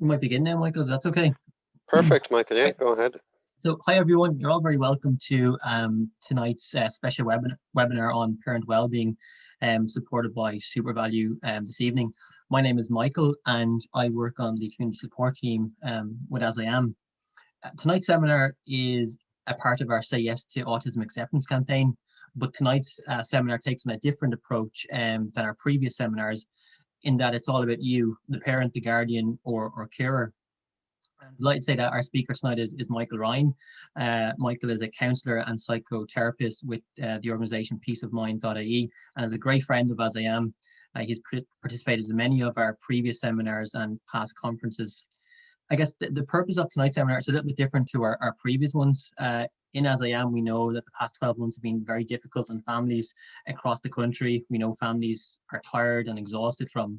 We might begin now, Michael, if that's okay. Perfect, Michael. Yeah, Right. go ahead. So, hi everyone. You're all very welcome to tonight's special webinar on parent wellbeing, supported by SuperValue this evening. My name is Michael, and I work on the community support team with AsIAm. Tonight's seminar is a part of our Say Yes to Autism Acceptance campaign, but tonight's seminar takes on a different approach than our previous seminars, in that it's all about you, the parent, the guardian, or carer. I'd like to say that our speaker tonight is Michael Ryan. Michael is a counsellor and psychotherapist with the organisation PeaceofMind.ie, and is a great friend of AsIAm. He's participated in many of our previous seminars and past conferences. I guess the purpose of tonight's seminar is a little bit different to our previous ones. In AsIAm, we know that the past 12 months have been very difficult on families across the country. We know families are tired and exhausted from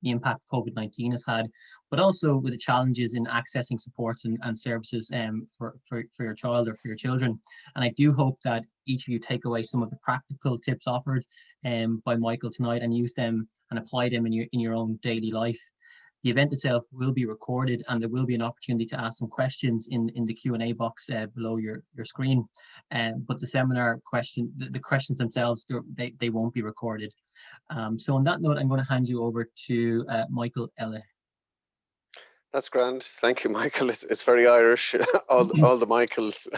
the impact COVID-19 has had, but also with the challenges in accessing supports and services for your child or for your children. And I do hope that each of you take away some of the practical tips offered by Michael tonight and use them and apply them in your own daily life. The event itself will be recorded, and there will be an opportunity to ask some questions in the Q&A box below your screen. But the seminar the questions themselves, they won't be recorded. So on that note, I'm going to hand you over to Michael Ella. That's grand. Thank you, Michael. It's very Irish, all the Michaels.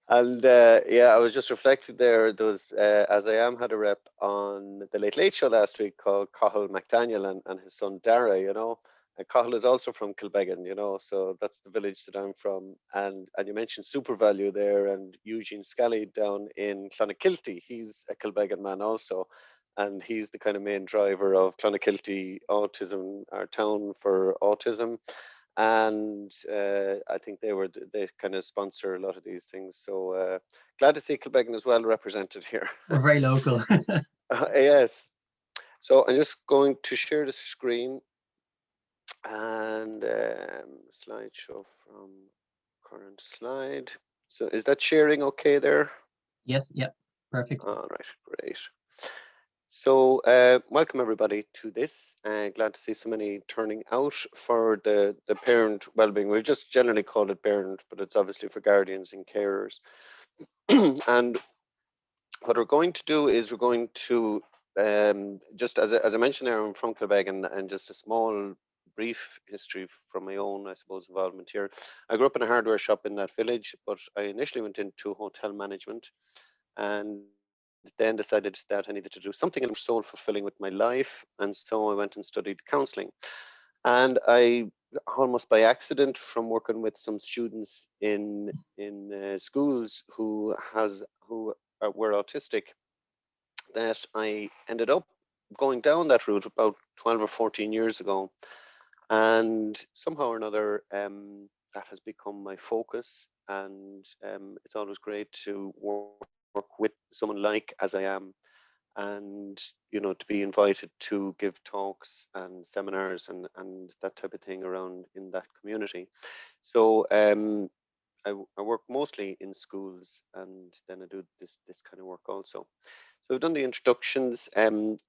And yeah, I was just reflecting there. There was, AsIAm had a rep on the Late Late Show last week called Cathal McDaniel and his son Dara, you know. And Cathal is also from Kilbeggan, you know, so that's the village that I'm from. And you mentioned SuperValue there, and Eugene Scally down in Clonakilty. He's a Kilbeggan man also. And he's the kind of main driver of Clonakilty Autism, our town for autism. And I think they kind of sponsor a lot of these things. So glad to see Kilbeggan as well represented here. We're very local. Yes. So I'm just going to share the screen and slideshow from current slide. So is that sharing okay there? Yes. Yep. Perfect. All right. Great. So welcome everybody to this. Glad to see so many turning out for the parent wellbeing. We've just generally called it parent, but it's obviously for guardians and carers. And what we're going to do is we're going to, just as I mentioned there, I'm from Kilbeggan, and just a small brief history from my own, I suppose, involvement here. I grew up in a hardware shop in that village, but I initially went into hotel management, and then decided that I needed to do something more soul fulfilling with my life. And so I went and studied counseling. And I, almost by accident, from working with some students in schools who were autistic, that I ended up going down that route about 12 or 14 years ago. And somehow or another, that has become my focus. And it's always great to work with someone like AsIAm, and you know, to be invited to give talks and seminars and that type of thing around in that community. So I work mostly in schools, and then I do this kind of work also. So we've done the introductions.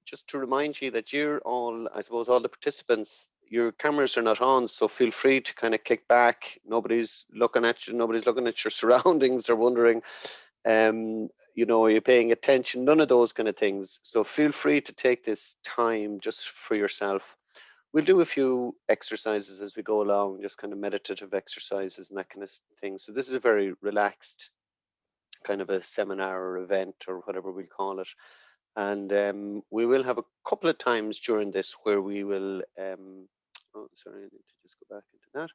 Just to remind you that you're all, I suppose, all the participants, your cameras are not on, so feel free to kind of kick back. Nobody's looking at you. Nobody's looking at your surroundings or wondering, you know, are you paying attention? None of those kind of things. So feel free to take this time just for yourself. We'll do a few exercises as we go along, just kind of meditative exercises and that kind of thing. So this is a very relaxed kind of a seminar or event or whatever we'll call it. And we will have a couple of times during this where we will, oh, sorry, I need to just go back into that,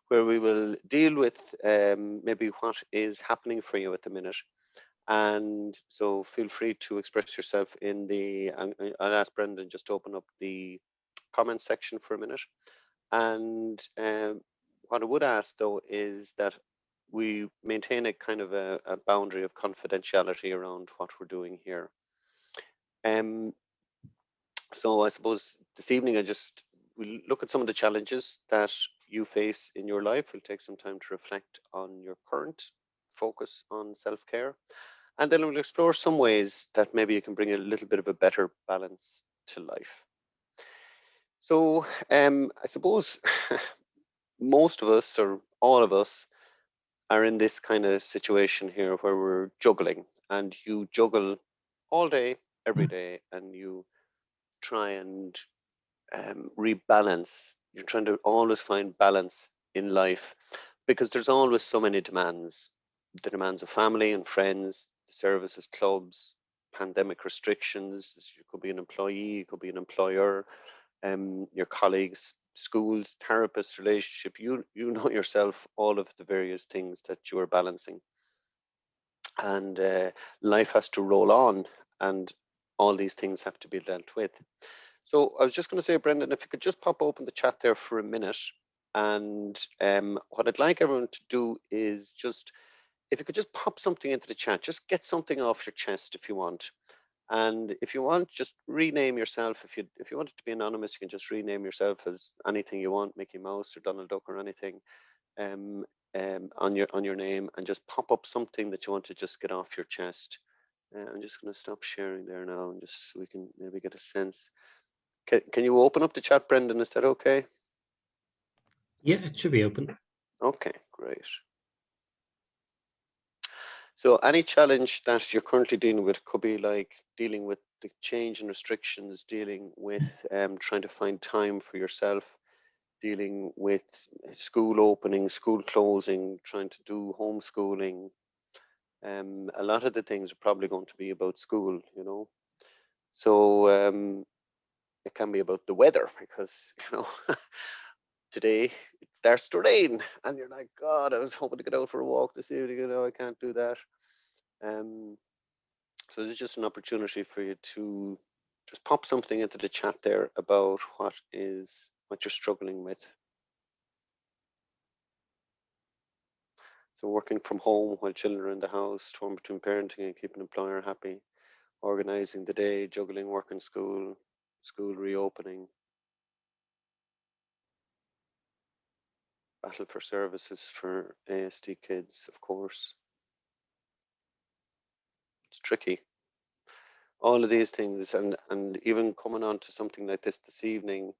where we will deal with maybe what is happening for you at the minute. And so feel free to express yourself in the, I'll ask Brendan just to open up the comment section for a minute. And what I would ask though is that we maintain a kind of a boundary of confidentiality around what we're doing here. So I suppose this evening we'll look at some of the challenges that you face in your life. We'll take some time to reflect on your current focus on self-care. And then we'll explore some ways that maybe you can bring a little bit of a better balance to life. So I suppose most of us, or all of us, are in this kind of situation here where we're juggling, and you juggle all day, every day, and you try and rebalance. You're trying to always find balance in life because there's always so many demands: the demands of family and friends, services, clubs, pandemic restrictions. You could be an employee, you could be an employer, your colleagues, schools, therapists, relationship. You know yourself all of the various things that you are balancing, and life has to roll on, and all these things have to be dealt with. So I was just going to say, Brendan, if you could just pop open the chat there for a minute. And what I'd like everyone to do is just, if you could just pop something into the chat, just get something off your chest if you want. And if you want, just rename yourself. If you want it to be anonymous, you can just rename yourself as anything you want, Mickey Mouse or Donald Duck or anything, um, on your name, and just pop up something that you want to just get off your chest. I'm just going to stop sharing there now, and just so we can maybe get a sense. Can you open up the chat, Brendan? Is that okay? Yeah, it should be open. Okay, great. So any challenge that you're currently dealing with could be like dealing with the change in restrictions, dealing with trying to find time for yourself, dealing with school opening, school closing, trying to do homeschooling. A lot of the things are probably going to be about school, you know. So it can be about the weather because, you know, today it starts to rain and you're like, God, I was hoping to get out for a walk this evening, you know, I can't do that. Um, so it's just an opportunity for you to just pop something into the chat there about what you're struggling with. So working from home while children are in the house, torn between parenting and keeping employer happy, organizing the day, juggling work and school, school reopening, battle for services for ASD kids, of course. It's tricky. All of these things, and even coming on to something like this evening,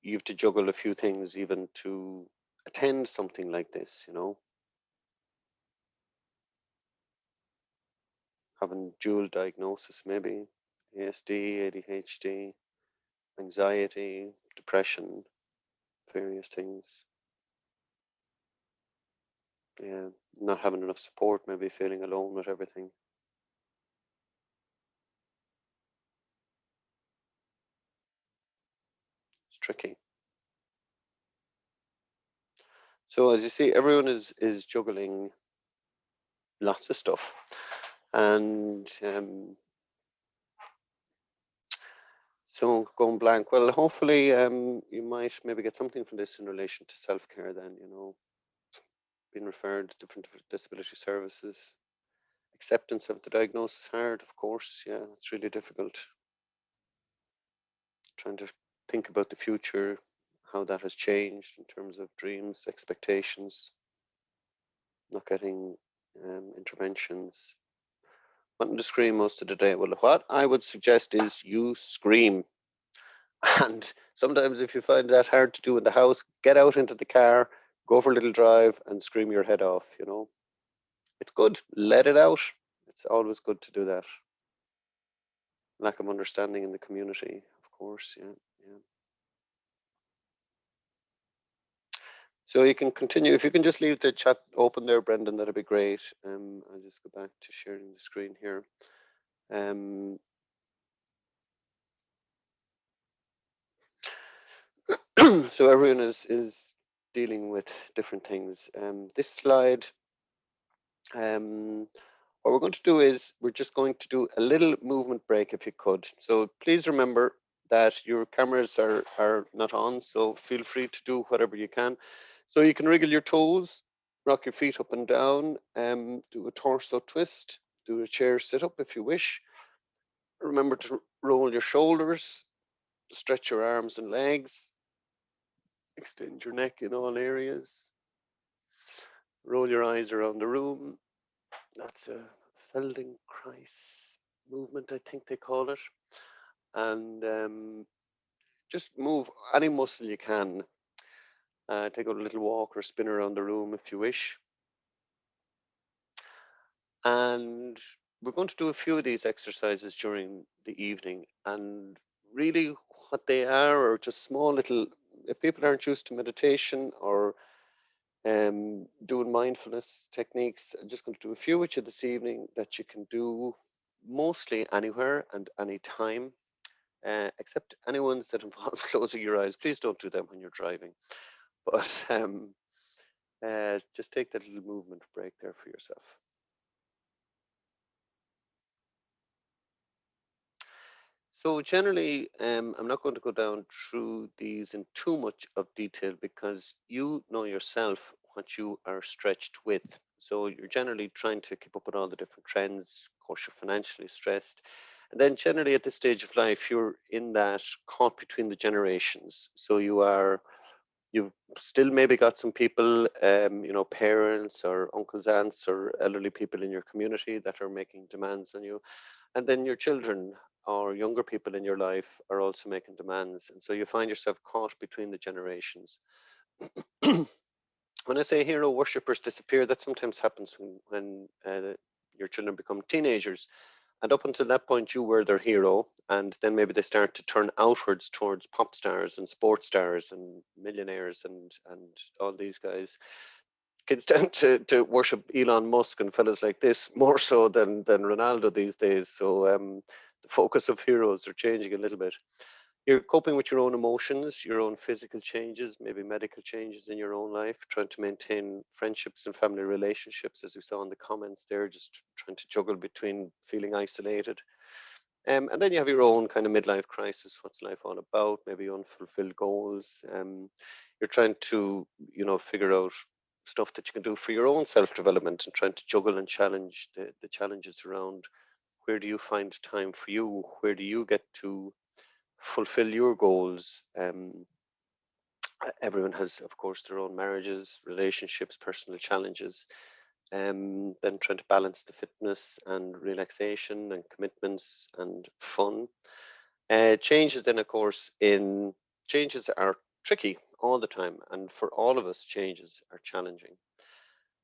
you have to juggle a few things even to attend something like this, you know. Having dual diagnosis, maybe ASD, ADHD, anxiety, depression, various things. Yeah, not having enough support, maybe feeling alone with everything. It's tricky. So as you see, everyone is juggling lots of stuff, and so going blank. Well, hopefully, you might maybe get something from this in relation to self-care. Then, you know, being referred to different disability services. Acceptance of the diagnosis hard, of course. Yeah, it's really difficult. Trying to think about the future, how that has changed in terms of dreams, expectations, not getting interventions. Wanting to scream most of the day. Well, what I would suggest is you scream. And sometimes if you find that hard to do in the house, get out into the car, go for a little drive and scream your head off, you know. It's good. Let it out. It's always good to do that. Lack of understanding in the community, of course. Yeah, yeah. So you can continue. If you can just leave the chat open there, Brendan, that'd be great. I'll just go back to sharing the screen here. So everyone is dealing with different things. This slide, what we're going to do is we're just going to do a little movement break if you could. So please remember that your cameras are not on, so feel free to do whatever you can. So you can wriggle your toes, rock your feet up and down, do a torso twist, do a chair sit up if you wish. Remember to roll your shoulders, stretch your arms and legs, extend your neck in all areas. Roll your eyes around the room. That's a Feldenkrais movement, I think they call it. And just move any muscle you can. Take a little walk or spin around the room if you wish. And we're going to do a few of these exercises during the evening. And really, what they are just small little, if people aren't used to meditation or doing mindfulness techniques, I'm just going to do a few with you this evening that you can do mostly anywhere and anytime, except any ones that involve closing your eyes. Please don't do them when you're driving. But just take that little movement break there for yourself. So generally, I'm not going to go down through these in too much of detail because you know yourself what you are stretched with. So you're generally trying to keep up with all the different trends. Of course, you're financially stressed. And then generally at this stage of life, you're in that caught between the generations. So you've still maybe got some people, parents or uncles, aunts, or elderly people in your community that are making demands on you. And then your children or younger people in your life are also making demands. And so you find yourself caught between the generations. When I say hero worshippers disappear, that sometimes happens when your children become teenagers. And up until that point, you were their hero. And then maybe they start to turn outwards towards pop stars and sports stars and millionaires and all these guys. Kids tend to worship Elon Musk and fellas like this more so than Ronaldo these days. So the focus of heroes are changing a little bit. You're coping with your own emotions, your own physical changes, maybe medical changes in your own life, trying to maintain friendships and family relationships, as we saw in the comments there, just trying to juggle between feeling isolated. And then you have your own kind of midlife crisis. What's life all about? Maybe unfulfilled goals. You're trying to, figure out stuff that you can do for your own self-development and trying to juggle and challenge the challenges around where do you find time for you? Where do you get to fulfill your goals? Everyone has, of course, their own marriages, relationships, personal challenges. Then trying to balance the fitness and relaxation and commitments and fun. Changes then, of course, in changes are tricky all the time. And for all of us, changes are challenging.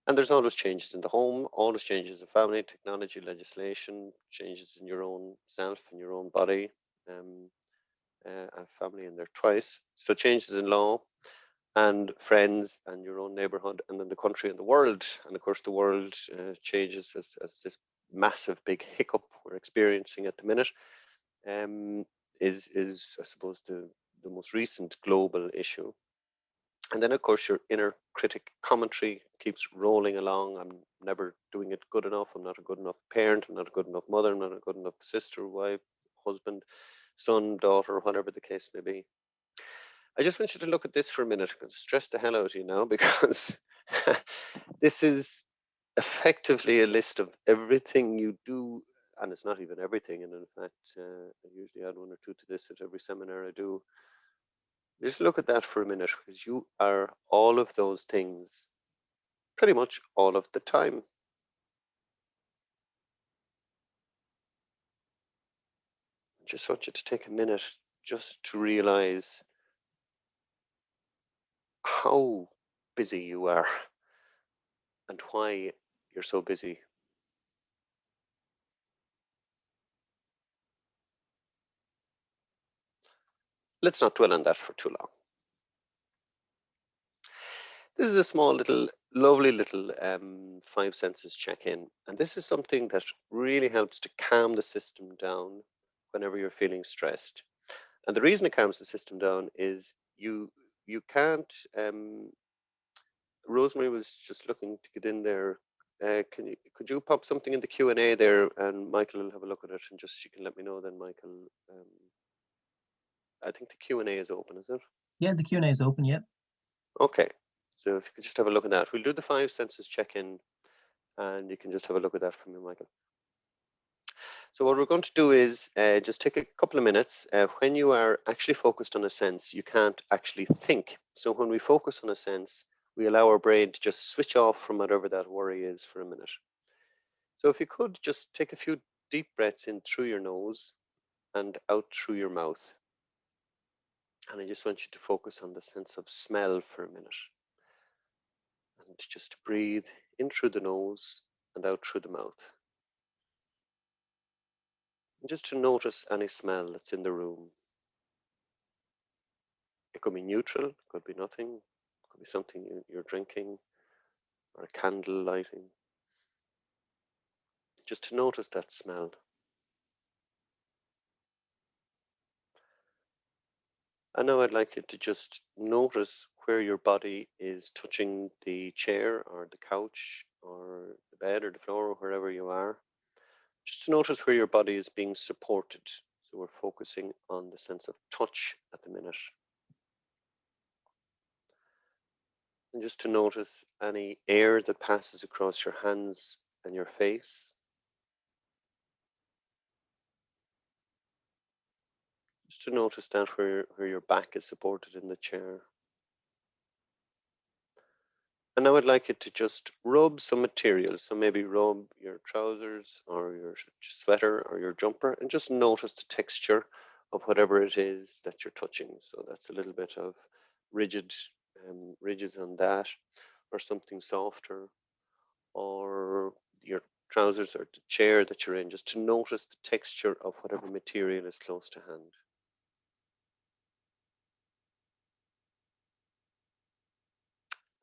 And there's always changes in the home, always changes in family, technology, legislation, changes in your own self, in your own body, family and their twice. So changes in law and friends and your own neighborhood and then the country and the world. And of course, the world changes as this massive big hiccup we're experiencing at the minute is I suppose, the most recent global issue. And then, of course, your inner critic commentary keeps rolling along. I'm never doing it good enough. I'm not a good enough parent. I'm not a good enough mother. I'm not a good enough sister, wife, husband, son, daughter, whatever the case may be. I just want you to look at this for a minute. I'm going to stress the hell out of you now because this is effectively a list of everything you do. And it's not even everything. And in fact, I usually add one or two to this at every seminar I do. Just look at that for a minute because you are all of those things pretty much all of the time. I just want you to take a minute just to realize how busy you are and why you're so busy. Let's not dwell on that for too long. This is a small little, lovely little 5 senses check-in. And this is something that really helps to calm the system down whenever you're feeling stressed. And the reason it calms the system down is you can't, Rosemary was just looking to get in there. Could you pop something in the Q&A there and Michael will have a look at it and just, you can let me know then, Michael. I think the Q&A is open, is it? Yeah, the Q&A is open, yeah. Okay, so if you could just have a look at that. We'll do the 5 senses check-in and you can just have a look at that from me, Michael. So what we're going to do is just take a couple of minutes. When you are actually focused on a sense, you can't actually think. So when we focus on a sense, we allow our brain to just switch off from whatever that worry is for a minute. So if you could just take a few deep breaths in through your nose and out through your mouth. And I just want you to focus on the sense of smell for a minute. And just breathe in through the nose and out through the mouth. And just to notice any smell that's in the room. It could be neutral, it could be nothing, it could be something you're drinking or a candle lighting. Just to notice that smell. And now I'd like you to just notice where your body is touching the chair or the couch or the bed or the floor or wherever you are. Just to notice where your body is being supported. So we're focusing on the sense of touch at the minute. And just to notice any air that passes across your hands and your face. Just to notice that where your back is supported in the chair. And now I'd like you to just rub some material. So maybe rub your trousers or your sweater or your jumper and just notice the texture of whatever it is that you're touching. So that's a little bit of ridges on that, or something softer, or your trousers or the chair that you're in, just to notice the texture of whatever material is close to hand.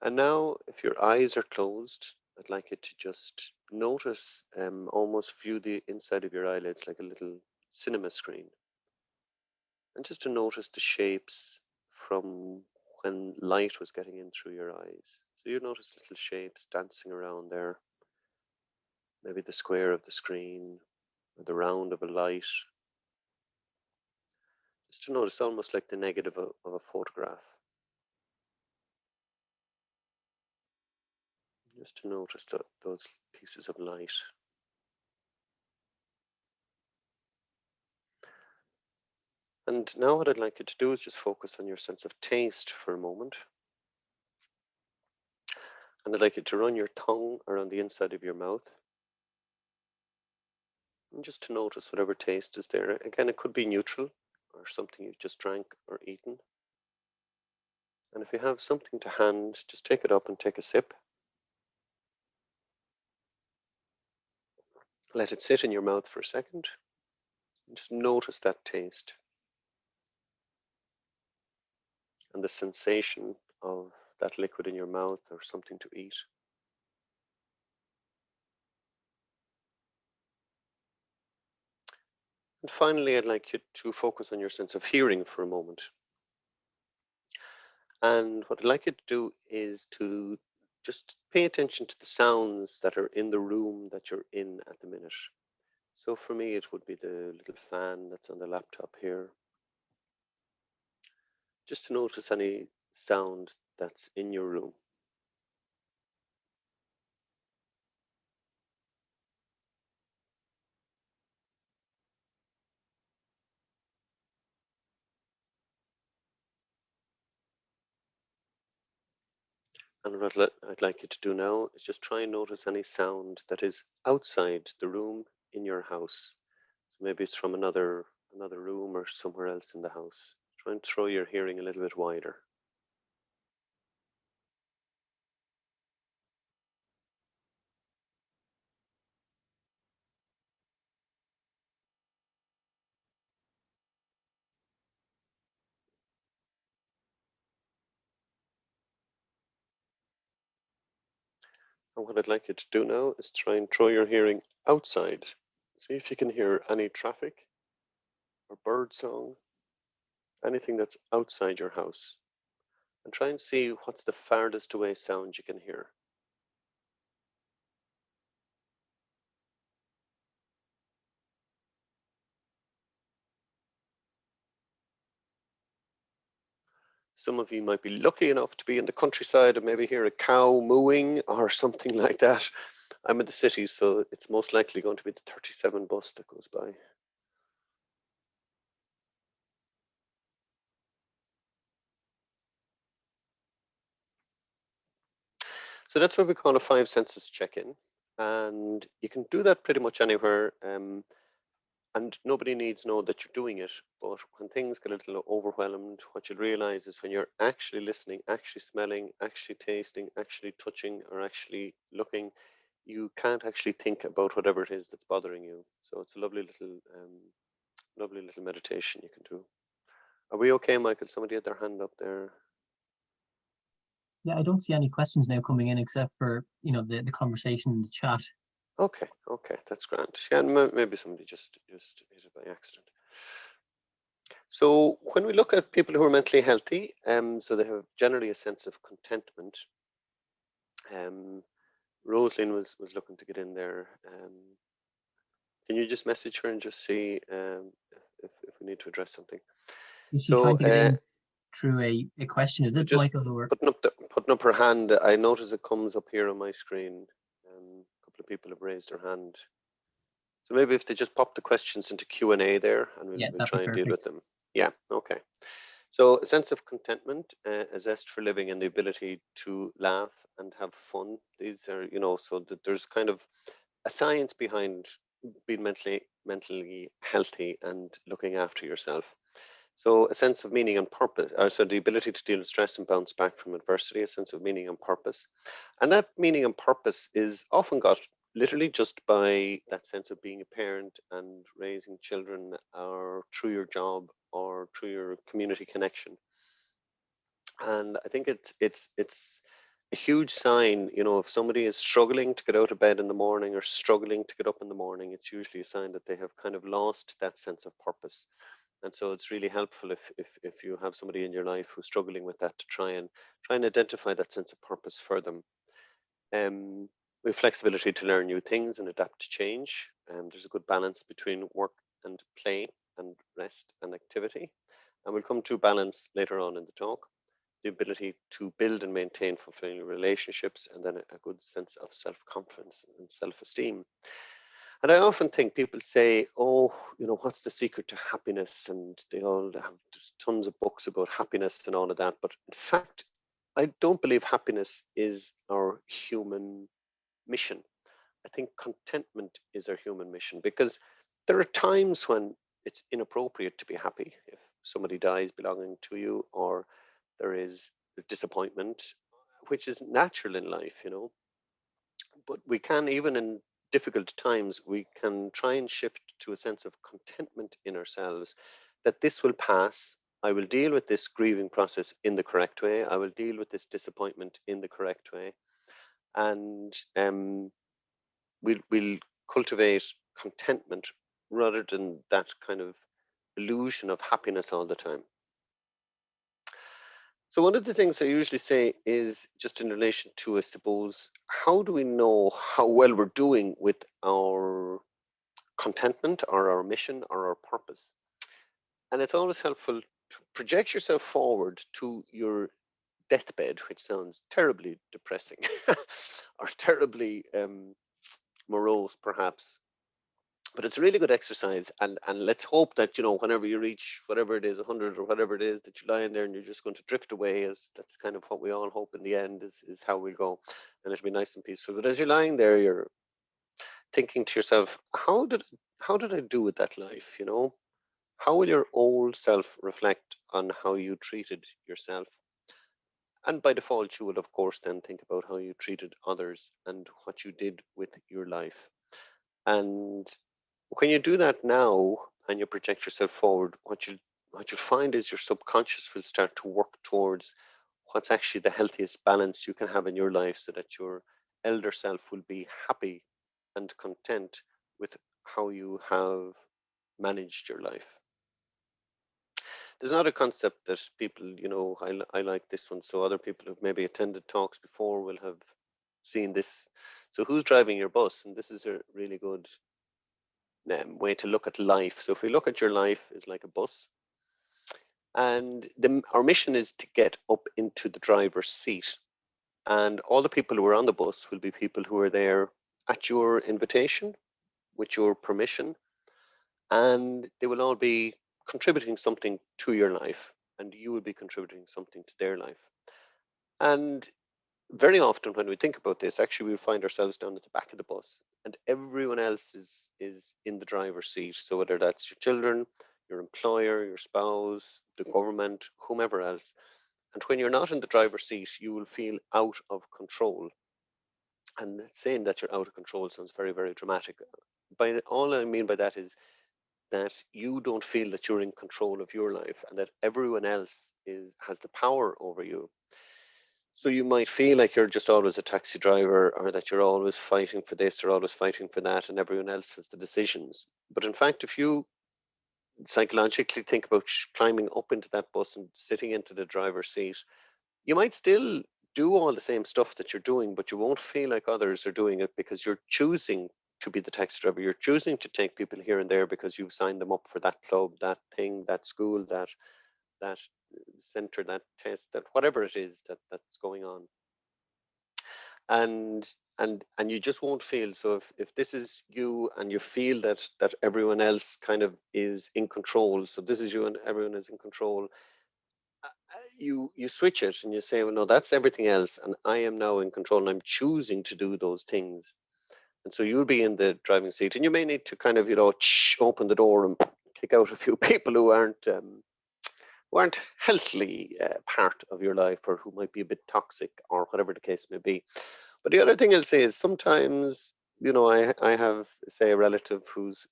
And now, if your eyes are closed, I'd like you to just notice, almost view the inside of your eyelids like a little cinema screen. And just to notice the shapes from when light was getting in through your eyes. So you notice little shapes dancing around there. Maybe the square of the screen, or the round of a light. Just to notice almost like the negative of a photograph. Just to notice those pieces of light. And now what I'd like you to do is just focus on your sense of taste for a moment. And I'd like you to run your tongue around the inside of your mouth. And just to notice whatever taste is there. Again, it could be neutral or something you've just drank or eaten. And if you have something to hand, just take it up and take a sip. Let it sit in your mouth for a second. And just notice that taste. And the sensation of that liquid in your mouth or something to eat. And finally, I'd like you to focus on your sense of hearing for a moment. And what I'd like you to do is to just pay attention to the sounds that are in the room that you're in at the minute. So for me, it would be the little fan that's on the laptop here. Just to notice any sound that's in your room. And what I'd like you to do now is just try and notice any sound that is outside the room in your house. So maybe it's from another room or somewhere else in the house. Try and throw your hearing a little bit wider. And what I'd like you to do now is try and throw your hearing outside. See if you can hear any traffic or bird song, anything that's outside your house. And try and see what's the farthest away sound you can hear. Some of you might be lucky enough to be in the countryside and maybe hear a cow mooing or something like that. I'm in the city, so it's most likely going to be the 37 bus that goes by. So that's what we call a five senses check-in. And you can do that pretty much anywhere. And nobody needs to know that you're doing it. But when things get a little overwhelmed, what you'll realize is when you're actually listening, actually smelling, actually tasting, actually touching, or actually looking, you can't actually think about whatever it is that's bothering you. So it's a lovely little meditation you can do. Are we okay, Michael? Somebody had their hand up there. Yeah, I don't see any questions now coming in except for, the conversation in the chat. Okay, that's grand. Yeah, maybe somebody just hit it by accident. So when we look at people who are mentally healthy, so they have generally a sense of contentment. Rosalind was looking to get in there. Can you just message her and just see if we need to address something? Is she So trying to get in through a question? Is it, just Michael? Or putting up her hand. I notice it comes up here on my screen. A couple of people have raised their hand. So maybe if they just pop the questions into Q&A there, and we'll that'd try be and deal with perfect. them. Yeah, okay. So a sense of contentment, a zest for living, and the ability to laugh and have fun. These are, so that there's kind of a science behind being mentally healthy and looking after yourself. So a sense of meaning and purpose, so the ability to deal with stress and bounce back from adversity, a sense of meaning and purpose. And that meaning and purpose is often got literally just by that sense of being a parent and raising children, or through your job, or through your community connection. And I think it's a huge sign, if somebody is struggling to get out of bed in the morning or struggling to get up in the morning, it's usually a sign that they have kind of lost that sense of purpose. And so it's really helpful if you have somebody in your life who's struggling with that, to try and identify that sense of purpose for them. With flexibility to learn new things and adapt to change. There's a good balance between work and play, and rest and activity. And we'll come to balance later on in the talk. The ability to build and maintain fulfilling relationships, and then a good sense of self-confidence and self-esteem. And I often think people say, oh, what's the secret to happiness? And they all have just tons of books about happiness and all of that. But in fact, I don't believe happiness is our human mission. I think contentment is our human mission, because there are times when it's inappropriate to be happy. If somebody dies belonging to you, or there is disappointment, which is natural in life, but we can, even in difficult times, we can try and shift to a sense of contentment in ourselves, that this will pass. I will deal with this grieving process in the correct way. I will deal with this disappointment in the correct way. And we'll cultivate contentment rather than that kind of illusion of happiness all the time. So one of the things I usually say is just in relation to, I suppose, how do we know how well we're doing with our contentment, or our mission, or our purpose? And it's always helpful to project yourself forward to your deathbed, which sounds terribly depressing or terribly morose, perhaps. But it's a really good exercise, and let's hope that whenever you reach whatever it is, 100 or whatever it is, that you're lying there and you're just going to drift away. As that's kind of what we all hope in the end is how we go, and it'll be nice and peaceful. But as you're lying there, you're thinking to yourself, how did I do with that life? How will your old self reflect on how you treated yourself? And by default, you will of course then think about how you treated others and what you did with your life. And when you do that now and you project yourself forward, what you'll find is your subconscious will start to work towards what's actually the healthiest balance you can have in your life, so that your elder self will be happy and content with how you have managed your life. There's another concept that people, I like this one, so other people who've maybe attended talks before will have seen this. So who's driving your bus? And this is a really good way to look at life. So if we look at your life as like a bus, and our mission is to get up into the driver's seat, and all the people who are on the bus will be people who are there at your invitation, with your permission, and they will all be contributing something to your life, and you will be contributing something to their life. And very often when we think about this, actually we find ourselves down at the back of the bus and everyone else is in the driver's seat. So whether that's your children, your employer, your spouse, the government, whomever else. And when you're not in the driver's seat, you will feel out of control. And saying that you're out of control sounds very, very dramatic. By all I mean by that is that you don't feel that you're in control of your life and that everyone else has the power over you. So you might feel like you're just always a taxi driver, or that you're always fighting for this or always fighting for that, and everyone else has the decisions. But in fact, if you psychologically think about climbing up into that bus and sitting into the driver's seat, you might still do all the same stuff that you're doing, but you won't feel like others are doing it because you're choosing to be the taxi driver. You're choosing to take people here and there because you've signed them up for that club, that thing, that school, that center, that test, that whatever it is that's going on. And and you just won't feel. So if this is you and you feel that everyone else kind of is in control, so this is you and everyone is in control, you switch it and you say, well, no, that's everything else, and I am now in control, and I'm choosing to do those things. And so you'll be in the driving seat, and you may need to kind of, open the door and kick out a few people who aren't healthily part of your life, or who might be a bit toxic, or whatever the case may be. But the other thing I'll say is sometimes, I have, say, a relative who's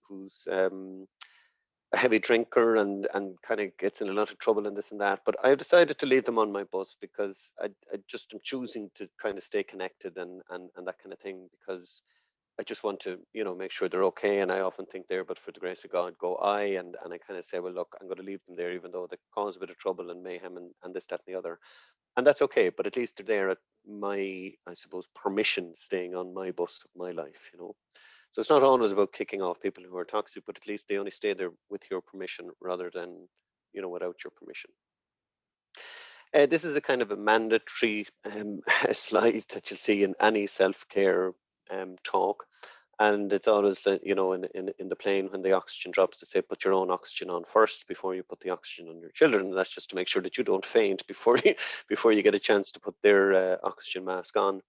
a heavy drinker and kind of gets in a lot of trouble and this and that. But I've decided to leave them on my bus because I just am choosing to kind of stay connected and that kind of thing, because I just want to, make sure they're okay. And I often think there, but for the grace of God, go I. And I kind of say, well, look, I'm going to leave them there, even though they cause a bit of trouble and mayhem and this, that, and the other. And that's okay. But at least they're there at my, I suppose, permission, staying on my bus of my life. So it's not always about kicking off people who are toxic, but at least they only stay there with your permission rather than, without your permission. This is a kind of a mandatory slide that you'll see in any self-care talk. And it's always, in the plane when the oxygen drops, to say, put your own oxygen on first before you put the oxygen on your children. And that's just to make sure that you don't faint before you get a chance to put their oxygen mask on.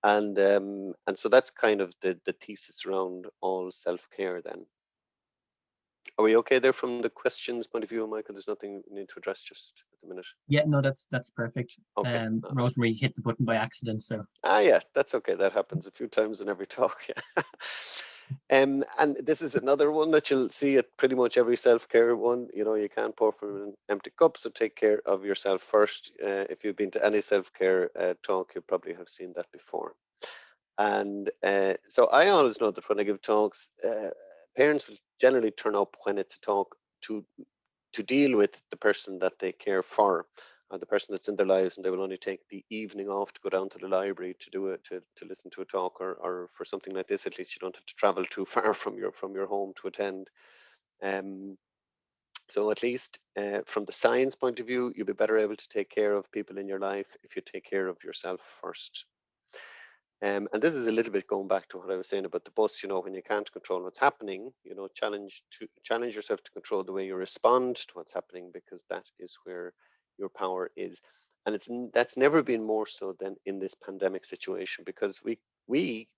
And so that's kind of the thesis around all self-care then. Are we okay there from the questions point of view, Michael? There's nothing we need to address just at the minute. Yeah, no, that's perfect. Okay. Rosemary hit the button by accident, so. Yeah, that's okay. That happens a few times in every talk. Yeah. And this is another one that you'll see at pretty much every self-care one. You can't pour from an empty cup, so take care of yourself first. If you've been to any self-care talk, you probably have seen that before. And so I always know that when I give talks, parents will generally turn up when it's a talk to deal with the person that they care for, or the person that's in their lives, and they will only take the evening off to go down to the library to do it, to listen to a talk, or for something like this. At least you don't have to travel too far from your home to attend. So at least from the science point of view, you'll be better able to take care of people in your life if you take care of yourself first. And this is a little bit going back to what I was saying about the bus. When you can't control what's happening, challenge yourself to control the way you respond to what's happening, because that is where your power is. And that's never been more so than in this pandemic situation, because we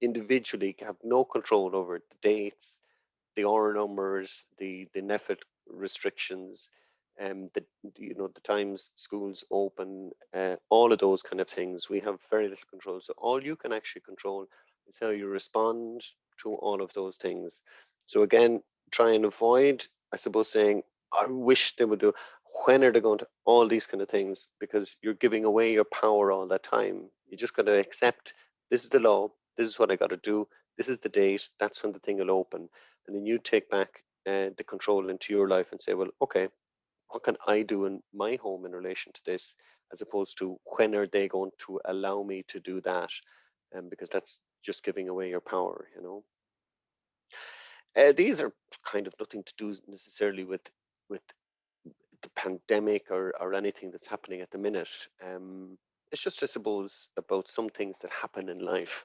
individually have no control over the dates, the R numbers, the NEFIT restrictions, the times schools open, all of those kind of things. We have very little control. So all you can actually control is how you respond to all of those things. So again, try and avoid, I suppose, saying, I wish they would do, when are they going to, all these kind of things, because you're giving away your power all that time. You just got to accept, this is the law, this is what I got to do, this is the date, that's when the thing will open. And then you take back the control into your life and say, well, okay, what can I do in my home in relation to this, as opposed to when are they going to allow me to do that? Because that's just giving away your power. These are kind of nothing to do necessarily with the pandemic or anything that's happening at the minute. It's just, I suppose, about some things that happen in life.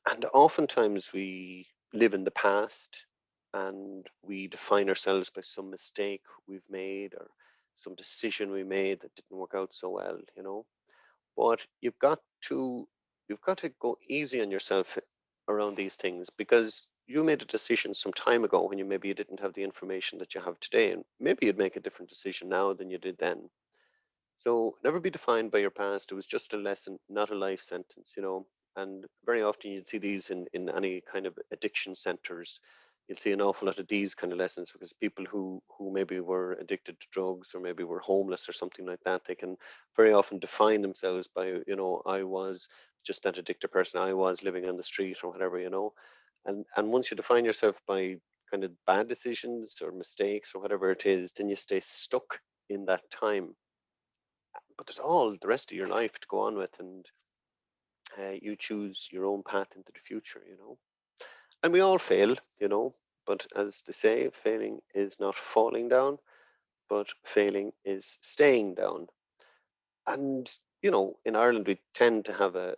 And oftentimes we live in the past and we define ourselves by some mistake we've made or some decision we made that didn't work out so well. But you've got to go easy on yourself around these things, because you made a decision some time ago when maybe you didn't have the information that you have today, and maybe you'd make a different decision now than you did then. So never be defined by your past. It was just a lesson, not a life sentence, you know. And very often you'd see these in any kind of addiction centers. You'll see an awful lot of these kind of lessons, because people who maybe were addicted to drugs, or maybe were homeless or something like that, they can very often define themselves by, you know, I was just that addicted person, I was living on the street or whatever, you know. And once you define yourself by kind of bad decisions or mistakes or whatever it is, then you stay stuck in that time. But there's all the rest of your life to go on with, and you choose your own path into the future, you know. And we all fail, you know, but as they say, failing is not falling down, but failing is staying down. And you know, in Ireland, we tend to have a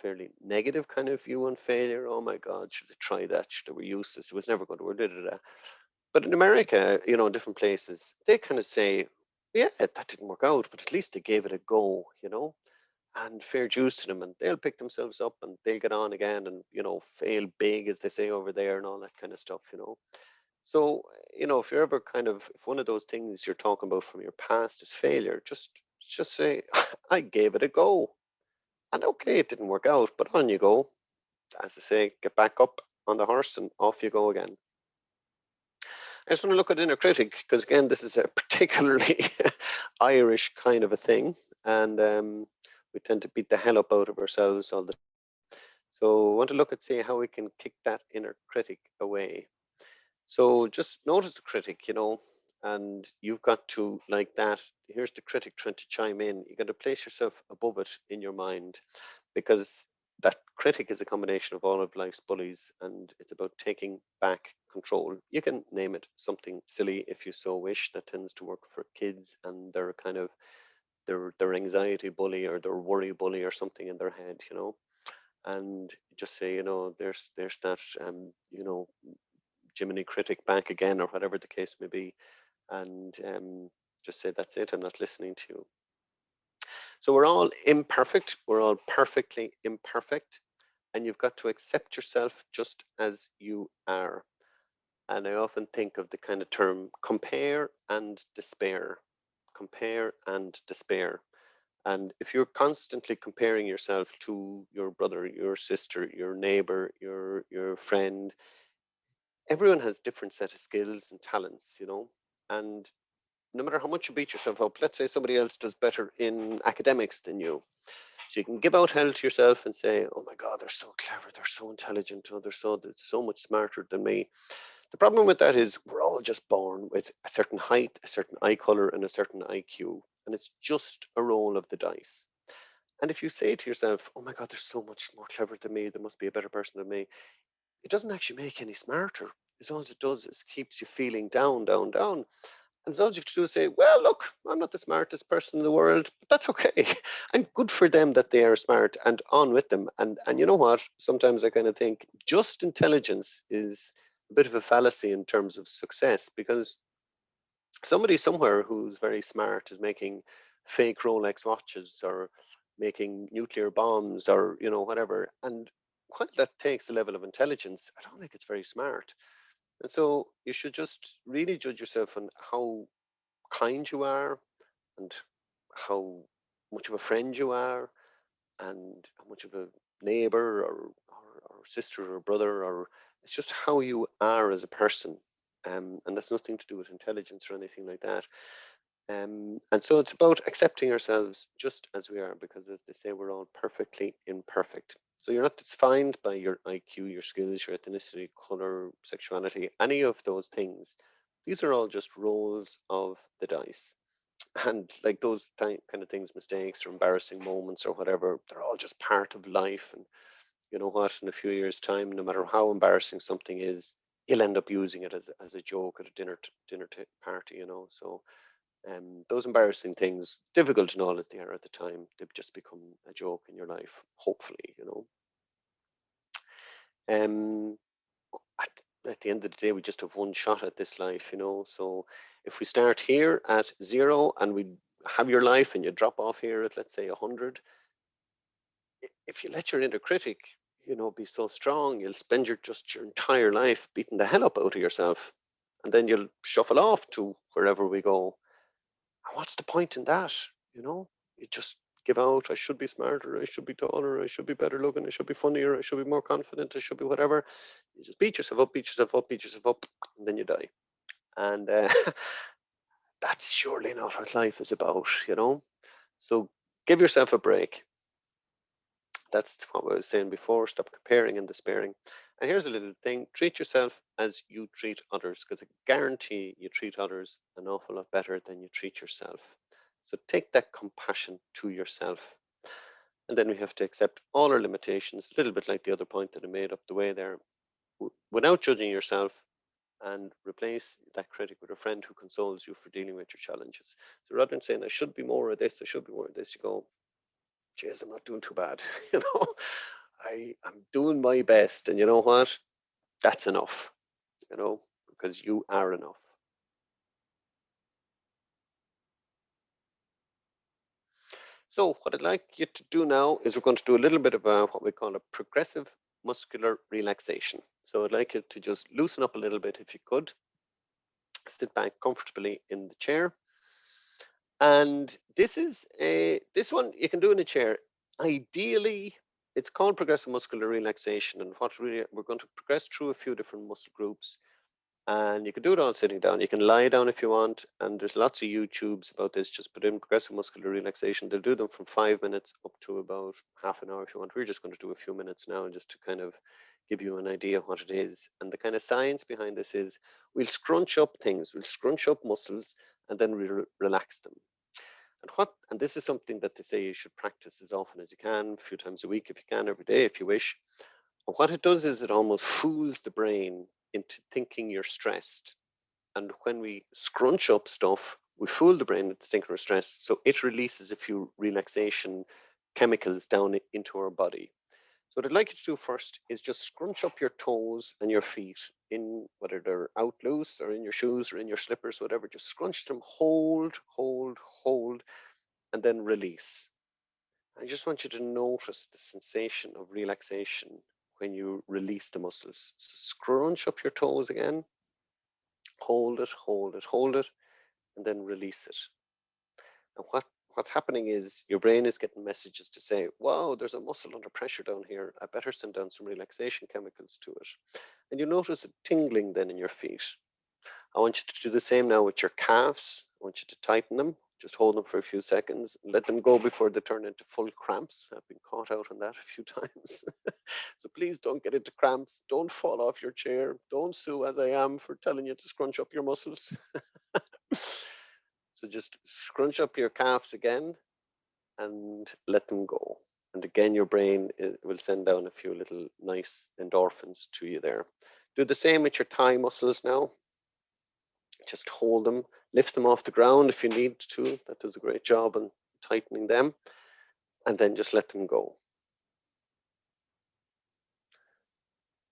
fairly negative kind of view on failure. Oh my God, should I try that? Should I, we're useless. It was never going to work. Da, da, da. But in America, you know, in different places, they kind of say, yeah, that didn't work out, but at least they gave it a go, you know, and fair dues to them, and they'll pick themselves up and they'll get on again, and, you know, fail big, as they say over there, and all that kind of stuff, you know. So, you know, if you're ever kind of, if one of those things you're talking about from your past is failure, just say, I gave it a go. And okay, it didn't work out, but on you go. As I say, get back up on the horse and off you go again. I just want to look at inner critic, because again, this is a particularly Irish kind of a thing, and we tend to beat the hell up out of ourselves all the time. So I want to look at, see how we can kick that inner critic away. So just notice the critic, you know, and you've got to, like that, here's the critic trying to chime in. You got to place yourself above it in your mind, because that critic is a combination of all of life's bullies, and it's about taking back control. You can name it something silly if you so wish. That tends to work for kids, and they're kind of their anxiety bully or their worry bully or something in their head, you know. And just say, you know, there's that you know, Jiminy critic back again, or whatever the case may be, and just say, that's it, I'm not listening to you. So we're all imperfect, we're all perfectly imperfect, and you've got to accept yourself just as you are. And I often think of the kind of term compare and despair. Compare and despair. And if you're constantly comparing yourself to your brother, your sister, your neighbor, your friend, everyone has different set of skills and talents, you know. And no matter how much you beat yourself up, let's say somebody else does better in academics than you. So you can give out hell to yourself and say, oh my God, they're so clever, they're so intelligent, oh, they're so much smarter than me. The problem with that is we're all just born with a certain height, a certain eye color, and a certain IQ. And it's just a roll of the dice. And if you say to yourself, oh my God, they're so much more clever than me, there must be a better person than me, it doesn't actually make any smarter. It's all it does is keeps you feeling down, down, down. And so all you have to do is say, well, look, I'm not the smartest person in the world, but that's okay. And good for them that they are smart, and on with them. And you know what? Sometimes I kind of think just intelligence is a bit of a fallacy in terms of success, because somebody somewhere who's very smart is making fake Rolex watches, or making nuclear bombs, or, you know, whatever. And while that takes a level of intelligence, I don't think it's very smart. And so you should just really judge yourself on how kind you are, and how much of a friend you are, and how much of a neighbor, or sister or brother, or it's just how you are as a person. And that's nothing to do with intelligence or anything like that. And so it's about accepting ourselves just as we are, because as they say, we're all perfectly imperfect. So you're not defined by your IQ, your skills, your ethnicity, color, sexuality, any of those things. These are all just rolls of the dice. And like those kind of things, mistakes or embarrassing moments or whatever, they're all just part of life. And you know what, in a few years' time, no matter how embarrassing something is, you'll end up using it as a joke at a party, you know. So those embarrassing things, difficult and all as they are at the time, they've just become a joke in your life, hopefully, you know. Um, at the end of the day, we just have one shot at this life, you know. So if we start here at 0 and we have your life, and you drop off here at, let's say, 100, if you let your inner critic, be so strong, you'll spend your entire life beating the hell up out of yourself, and then you'll shuffle off to wherever we go. And what's the point in that? You just give out. I should be smarter. I should be taller. I should be better looking. I should be funnier. I should be more confident. I should be whatever. You just beat yourself up, beat yourself up, beat yourself up, and then you die. And that's surely not what life is about. So give yourself a break. That's what I was saying before. Stop comparing and despairing. And here's a little thing. Treat yourself as you treat others, because I guarantee you treat others an awful lot better than you treat yourself. So take that compassion to yourself. And then we have to accept all our limitations, a little bit like the other point that I made up the way there, without judging yourself, and replace that critic with a friend who consoles you for dealing with your challenges. So rather than saying, I should be more of this, I should be more of this, you go, geez, I'm not doing too bad. I'm doing my best. And you know what? That's enough, because you are enough. So what I'd like you to do now is we're going to do a little bit of what we call a progressive muscular relaxation. So I'd like you to just loosen up a little bit if you could. Sit back comfortably in the chair. And this one you can do in a chair. Ideally, it's called progressive muscular relaxation. And we're going to progress through a few different muscle groups. And you can do it all sitting down. You can lie down if you want. And there's lots of YouTubes about this. Just put in progressive muscular relaxation. They'll do them from 5 minutes up to about half an hour if you want. We're just going to do a few minutes now just to kind of give you an idea of what it is. And the kind of science behind this is we'll scrunch up things. We'll scrunch up muscles and then we relax them. And this is something that they say you should practice as often as you can, a few times a week if you can, every day if you wish. And what it does is it almost fools the brain into thinking you're stressed. And when we scrunch up stuff, we fool the brain into thinking we're stressed. So it releases a few relaxation chemicals down into our body. So what I'd like you to do first is just scrunch up your toes and your feet, in whether they're out loose or in your shoes or in your slippers, whatever. Just scrunch them, hold, and then release. I just want you to notice the sensation of relaxation when you release the muscles. So scrunch up your toes again, hold it, and then release it. And what's happening is your brain is getting messages to say, wow, there's a muscle under pressure down here. I better send down some relaxation chemicals to it. And you notice a tingling then in your feet. I want you to do the same now with your calves. I want you to tighten them. Just hold them for a few seconds and let them go before they turn into full cramps. I've been caught out on that a few times. So please don't get into cramps. Don't fall off your chair. Don't sue AsIAm for telling you to scrunch up your muscles. So just scrunch up your calves again and let them go. And again, your brain will send down a few little nice endorphins to you there. Do the same with your thigh muscles now. Just hold them, lift them off the ground if you need to. That does a great job on tightening them. And then just let them go.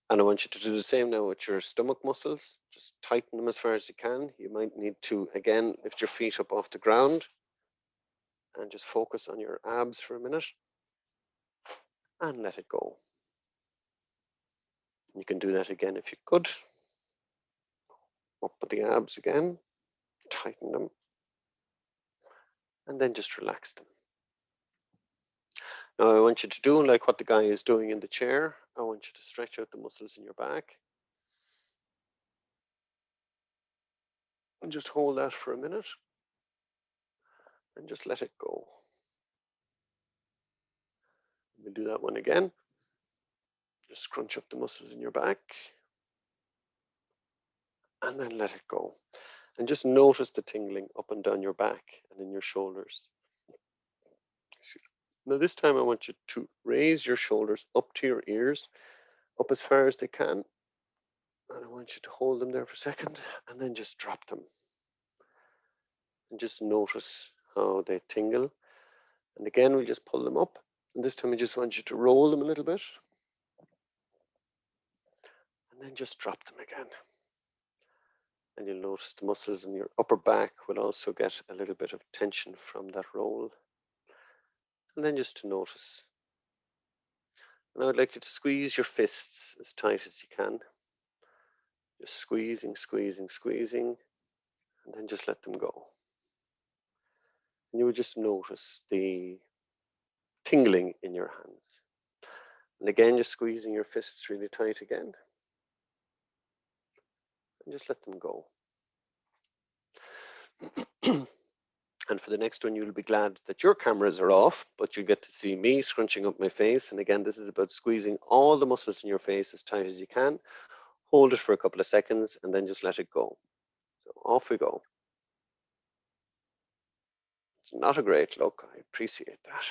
And I want you to do the same now with your stomach muscles. Just tighten them as far as you can. You might need to, again, lift your feet up off the ground and just focus on your abs for a minute and let it go. You can do that again if you could. Up with the abs again, tighten them, and then just relax them. Now I want you to do like what the guy is doing in the chair. I want you to stretch out the muscles in your back. And just hold that for a minute. And just let it go. We'll do that one again. Just scrunch up the muscles in your back. And then let it go. And just notice the tingling up and down your back and in your shoulders. Now this time I want you to raise your shoulders up to your ears, up as far as they can. And I want you to hold them there for a second and then just drop them. And just notice how they tingle. And again, we'll just pull them up. And this time I just want you to roll them a little bit. And then just drop them again. And you'll notice the muscles in your upper back will also get a little bit of tension from that roll. And then just to notice And I would like you to squeeze your fists as tight as you can. Just squeezing, squeezing, squeezing, and then just let them go. And you would just notice the tingling in your hands. And again, just squeezing your fists really tight again. And just let them go. And for the next one, you'll be glad that your cameras are off, but you get to see me scrunching up my face. And again, this is about squeezing all the muscles in your face as tight as you can. Hold it for a couple of seconds and then just let it go. So off we go. It's not a great look. I appreciate that.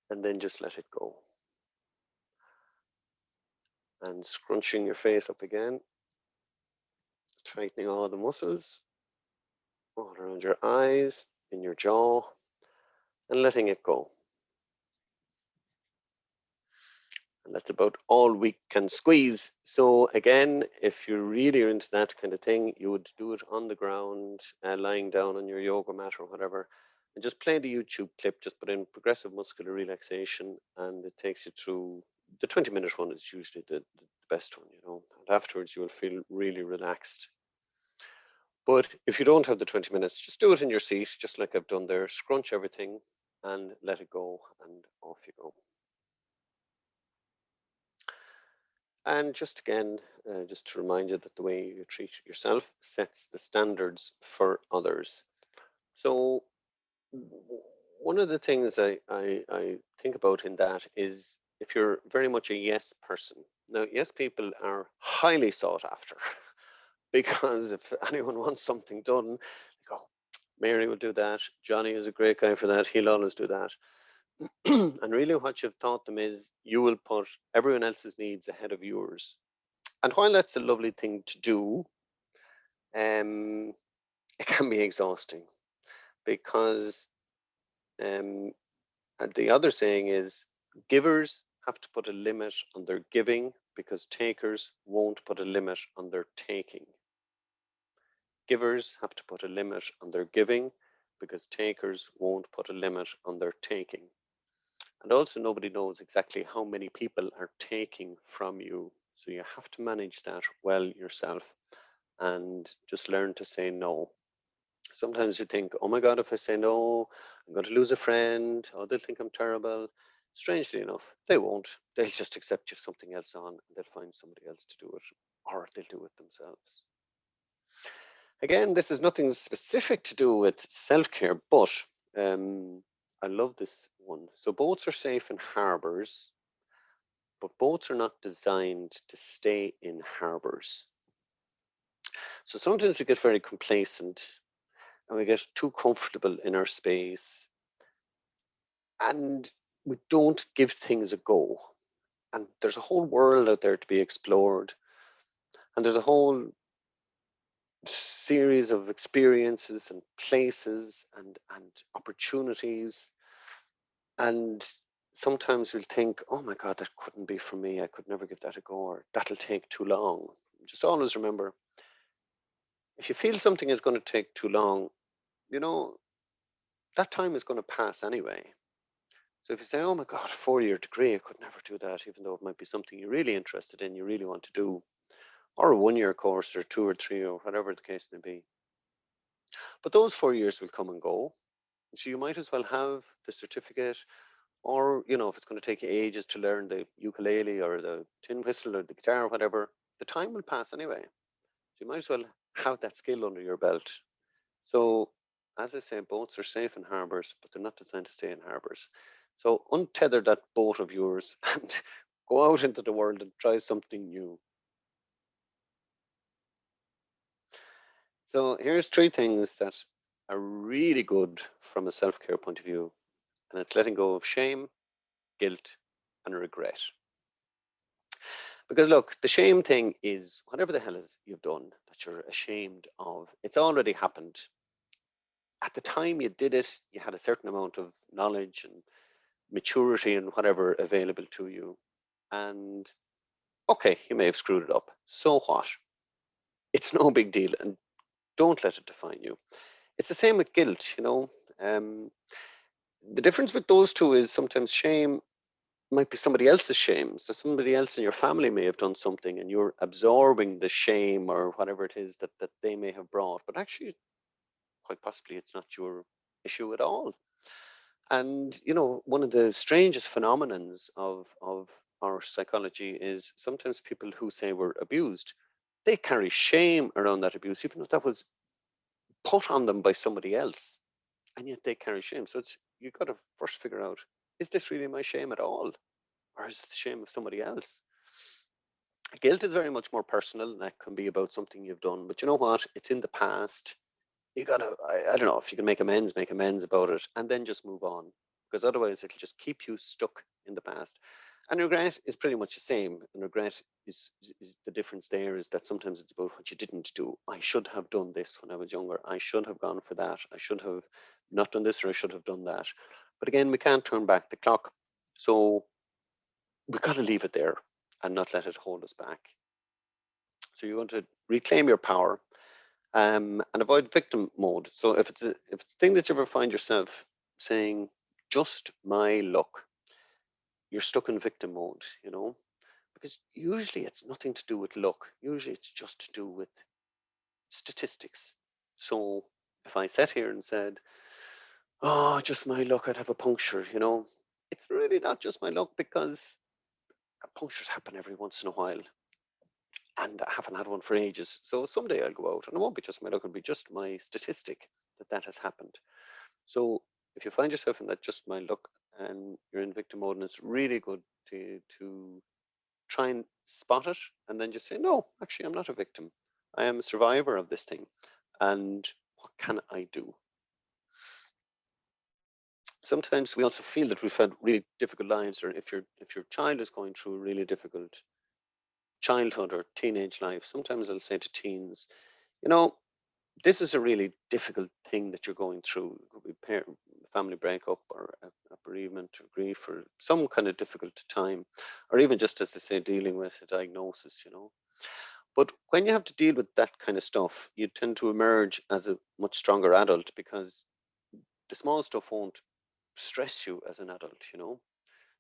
And then just let it go. And scrunching your face up again. Tightening all the muscles all around your eyes, in your jaw, and letting it go. And that's about all we can squeeze. So again, if you're really into that kind of thing, you would do it on the ground, lying down on your yoga mat or whatever, and just play the YouTube clip, just put in progressive muscular relaxation, and it takes you through. The 20-minute one is usually the best one, you know, and afterwards you will feel really relaxed. But if you don't have the 20 minutes, just do it in your seat, just like I've done there. Scrunch everything and let it go, and off you go. And just again, just to remind you that the way you treat yourself sets the standards for others. So one of the things I think about in that is if you're very much a yes person. Now, yes people are highly sought after. Because if anyone wants something done, they go, Mary will do that. Johnny is a great guy for that. He'll always do that. And really what you've taught them is you will put everyone else's needs ahead of yours. And while that's a lovely thing to do, it can be exhausting because and the other saying is givers have to put a limit on their giving because takers won't put a limit on their taking. Givers have to put a limit on their giving because takers won't put a limit on their taking. And also nobody knows exactly how many people are taking from you. So you have to manage that well yourself and just learn to say no. Sometimes you think, oh my God, if I say no, I'm going to lose a friend. Oh, they'll think I'm terrible. Strangely enough, they won't. They'll just accept you something else on and they'll find somebody else to do it, or they'll do it themselves. Again, this is nothing specific to do with self-care, but I love this one. So boats are safe in harbors, but boats are not designed to stay in harbors. So sometimes we get very complacent and we get too comfortable in our space and we don't give things a go. And there's a whole world out there to be explored. And there's a whole series of experiences and places and opportunities. And sometimes we'll think, oh my God, that couldn't be for me. I could never give that a go, or that'll take too long. Just always remember, if you feel something is going to take too long, you know, that time is going to pass anyway. So if you say, oh my God, 4-year degree, I could never do that, even though it might be something you're really interested in, you really want to do, or a 1-year course or 2 or 3 or whatever the case may be. But those 4 years will come and go. So you might as well have the certificate, or, you know, if it's going to take you ages to learn the ukulele or the tin whistle or the guitar or whatever, the time will pass anyway. So you might as well have that skill under your belt. So as I say, boats are safe in harbors, but they're not designed to stay in harbors. So untether that boat of yours and go out into the world and try something new. So here's 3 things that are really good from a self-care point of view. And it's letting go of shame, guilt, and regret. Because look, the shame thing is whatever the hell is you've done that you're ashamed of, it's already happened. At the time you did it, you had a certain amount of knowledge and maturity and whatever available to you. And okay, you may have screwed it up. So what? It's no big deal, and don't let it define you. It's the same with guilt, you know. The difference with those two is sometimes shame, might be somebody else's shame. So somebody else in your family may have done something and you're absorbing the shame or whatever it is that they may have brought, but actually quite possibly it's not your issue at all. And one of the strangest phenomenons of our psychology is sometimes people who say we're abused, they carry shame around that abuse, even though that was put on them by somebody else, and yet they carry shame. So you've got to first figure out, is this really my shame at all, or is it the shame of somebody else? Guilt is very much more personal, and that can be about something you've done, but you know what, it's in the past. You gotta, I don't know, if you can make amends about it, and then just move on, because otherwise it'll just keep you stuck in the past. And regret is pretty much the same. And regret is the difference there is that sometimes it's about what you didn't do. I should have done this when I was younger. I should have gone for that. I should have not done this, or I should have done that. But again, we can't turn back the clock. So we've got to leave it there and not let it hold us back. So you're going to reclaim your power, and avoid victim mode. So if it's a thing that you ever find yourself saying, just my luck, you're stuck in victim mode, because usually it's nothing to do with luck. Usually it's just to do with statistics. So if I sat here and said, oh, just my luck, I'd have a puncture, it's really not just my luck, because punctures happen every once in a while. And I haven't had one for ages. So someday I'll go out, and it won't be just my luck, it'll be just my statistic that has happened. So if you find yourself in that just my luck and you're in victim mode, and it's really good to try and spot it, and then just say, no, actually, I'm not a victim. I am a survivor of this thing. And what can I do? Sometimes we also feel that we've had really difficult lives, or if your child is going through a really difficult childhood or teenage life, sometimes I'll say to teens, this is a really difficult thing that you're going through. It could be family breakup, or a bereavement, or grief, or some kind of difficult time, or even just, as they say, dealing with a diagnosis, But when you have to deal with that kind of stuff, you tend to emerge as a much stronger adult, because the small stuff won't stress you as an adult,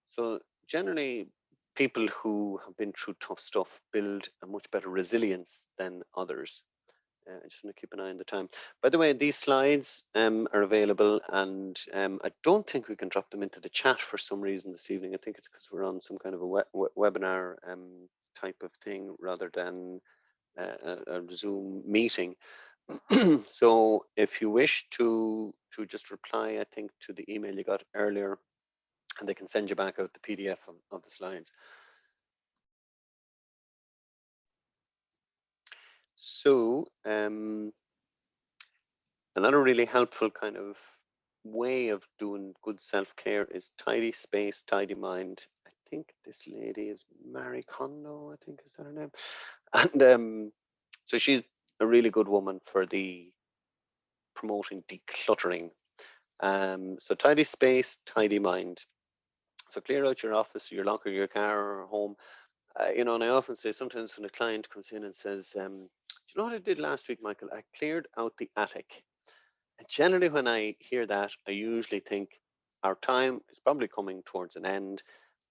So generally, people who have been through tough stuff build a much better resilience than others. I just want to keep an eye on the time. By the way, these slides are available, and I don't think we can drop them into the chat for some reason this evening. I think it's because we're on some kind of a webinar type of thing rather than a Zoom meeting. So if you wish to just reply, I think, to the email you got earlier, and they can send you back out the PDF of the slides. So another really helpful kind of way of doing good self-care is tidy space, tidy mind. I think this lady is Marie Kondo, I think is that her name. And so she's a really good woman for the promoting decluttering. So tidy space, tidy mind. So clear out your office, your locker, your car, or home. And I often say, sometimes when a client comes in and says, do you know what I did last week, Michael? I cleared out the attic. And generally, when I hear that, I usually think our time is probably coming towards an end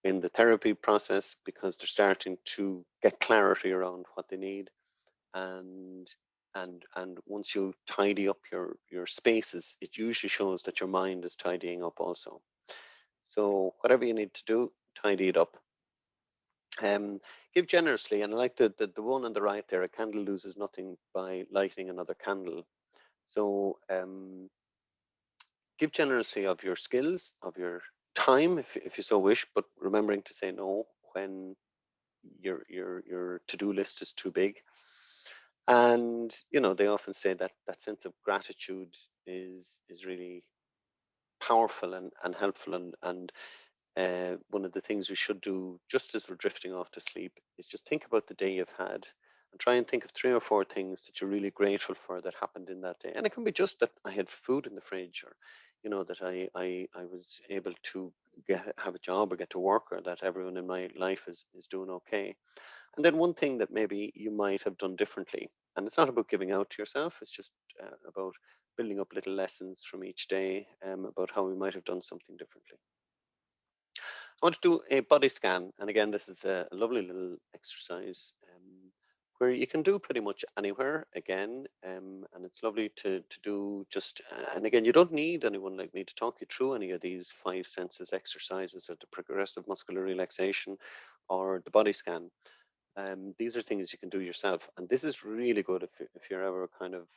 in the therapy process, because they're starting to get clarity around what they need. And once you tidy up your spaces, it usually shows that your mind is tidying up also. So whatever you need to do, tidy it up. Give generously, and I like the one on the right there. A candle loses nothing by lighting another candle. So give generously of your skills, of your time, if you so wish, but remembering to say no when your to-do list is too big. And they often say that that sense of gratitude is really powerful and helpful, and one of the things we should do just as we're drifting off to sleep is just think about the day you've had, and try and think of 3 or 4 things that you're really grateful for that happened in that day. And it can be just that I had food in the fridge, or that I was able to have a job or get to work, or that everyone in my life is doing okay. And then one thing that maybe you might have done differently. And it's not about giving out to yourself, it's just about building up little lessons from each day about how we might have done something differently. I want to do a body scan. And again, this is a lovely little exercise where you can do pretty much anywhere again. And it's lovely to do just, and again, you don't need anyone like me to talk you through any of these 5 senses exercises or the progressive muscular relaxation or the body scan. These are things you can do yourself. And this is really good if you're ever kind of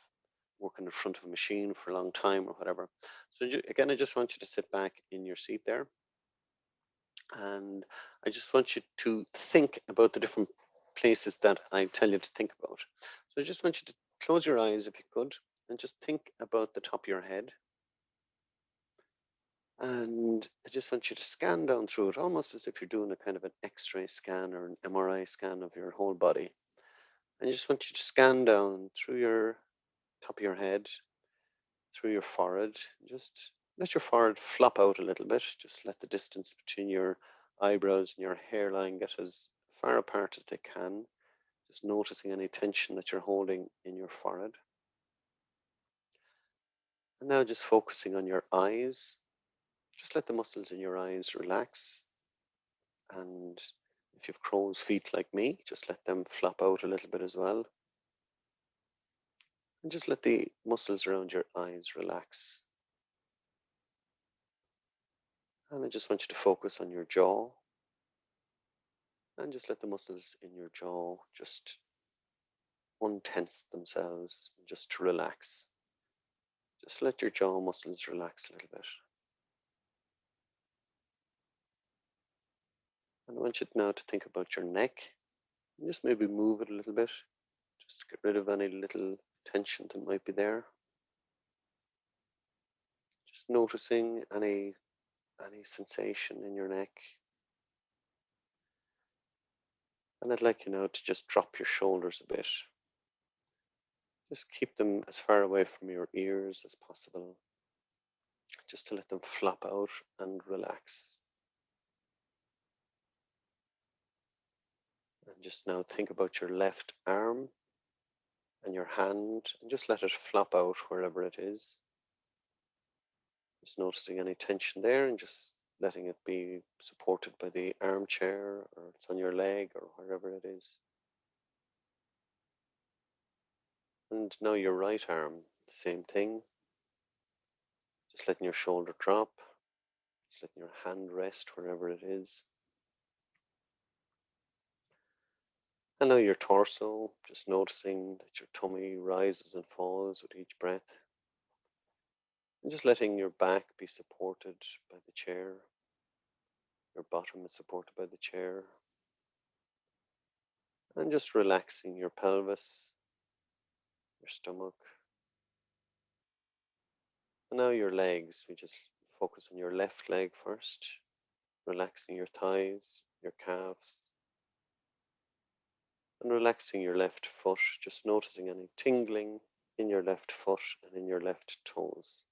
working in front of a machine for a long time or whatever. So again, I just want you to sit back in your seat there. And I just want you to think about the different places that I tell you to think about. So I just want you to close your eyes if you could, and just think about the top of your head. And I just want you to scan down through it, almost as if you're doing a kind of an X-ray scan or an MRI scan of your whole body. And I just want you to scan down through your top of your head, through your forehead. Just let your forehead flop out a little bit. Just let the distance between your eyebrows and your hairline get as far apart as they can. Just noticing any tension that you're holding in your forehead. And now just focusing on your eyes. Just let the muscles in your eyes relax. And if you've crow's feet like me, just let them flop out a little bit as well. And just let the muscles around your eyes relax. And I just want you to focus on your jaw. And just let the muscles in your jaw just untense themselves, just to relax. Just let your jaw muscles relax a little bit. And I want you now to think about your neck. And just maybe move it a little bit, just to get rid of any little tension that might be there. Just noticing any sensation in your neck. And I'd like you now to just drop your shoulders a bit. Just keep them as far away from your ears as possible, just to let them flop out and relax. And just now think about your left arm and your hand, and just let it flop out wherever it is. Just noticing any tension there and just letting it be supported by the armchair, or it's on your leg, or wherever it is. And now your right arm, the same thing. Just letting your shoulder drop, just letting your hand rest wherever it is. And now your torso, just noticing that your tummy rises and falls with each breath. And just letting your back be supported by the chair. Your bottom is supported by the chair. And just relaxing your pelvis, your stomach. And now your legs, we just focus on your left leg first, relaxing your thighs, your calves. And relaxing your left foot, just noticing any tingling in your left foot and in your left toes.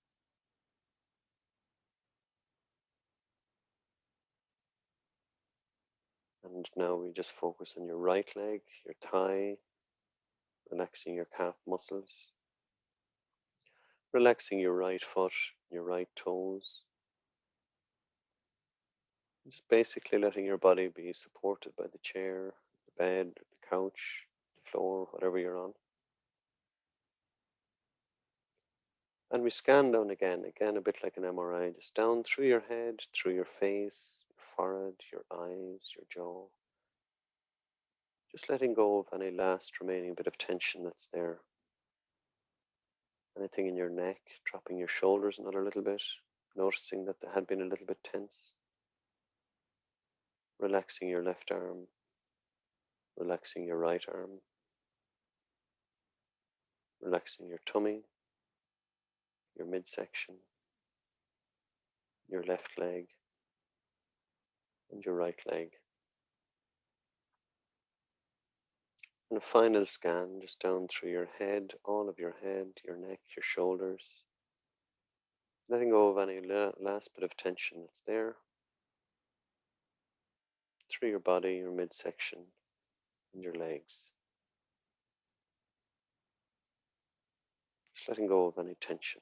And now we just focus on your right leg, your thigh, relaxing your calf muscles, relaxing your right foot, your right toes. Just basically letting your body be supported by the chair, the bed, the couch, the floor, whatever you're on. And we scan down again a bit like an MRI, just down through your head, through your face, your forehead, your eyes, your jaw. Just letting go of any last remaining bit of tension that's there. Anything in your neck, dropping your shoulders another little bit, noticing that they had been a little bit tense. Relaxing your left arm, relaxing your right arm, relaxing your tummy, your midsection, your left leg, and your right leg. And a final scan just down through your head, all of your head, your neck, your shoulders. Letting go of any last bit of tension that's there. Through your body, your midsection, and your legs. Just letting go of any tension.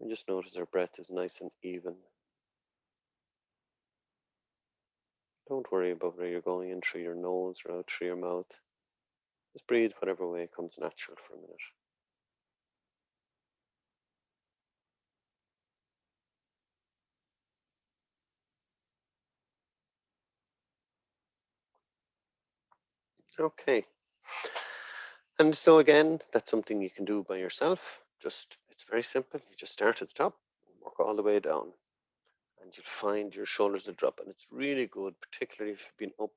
And just notice our breath is nice and even. Don't worry about where you're going in through your nose or out through your mouth. Just breathe whatever way comes natural for a minute. Okay. And so again, that's something you can do by yourself. It's very simple. You just start at the top, work all the way down, and you'll find your shoulders will drop. And it's really good, particularly if you've been up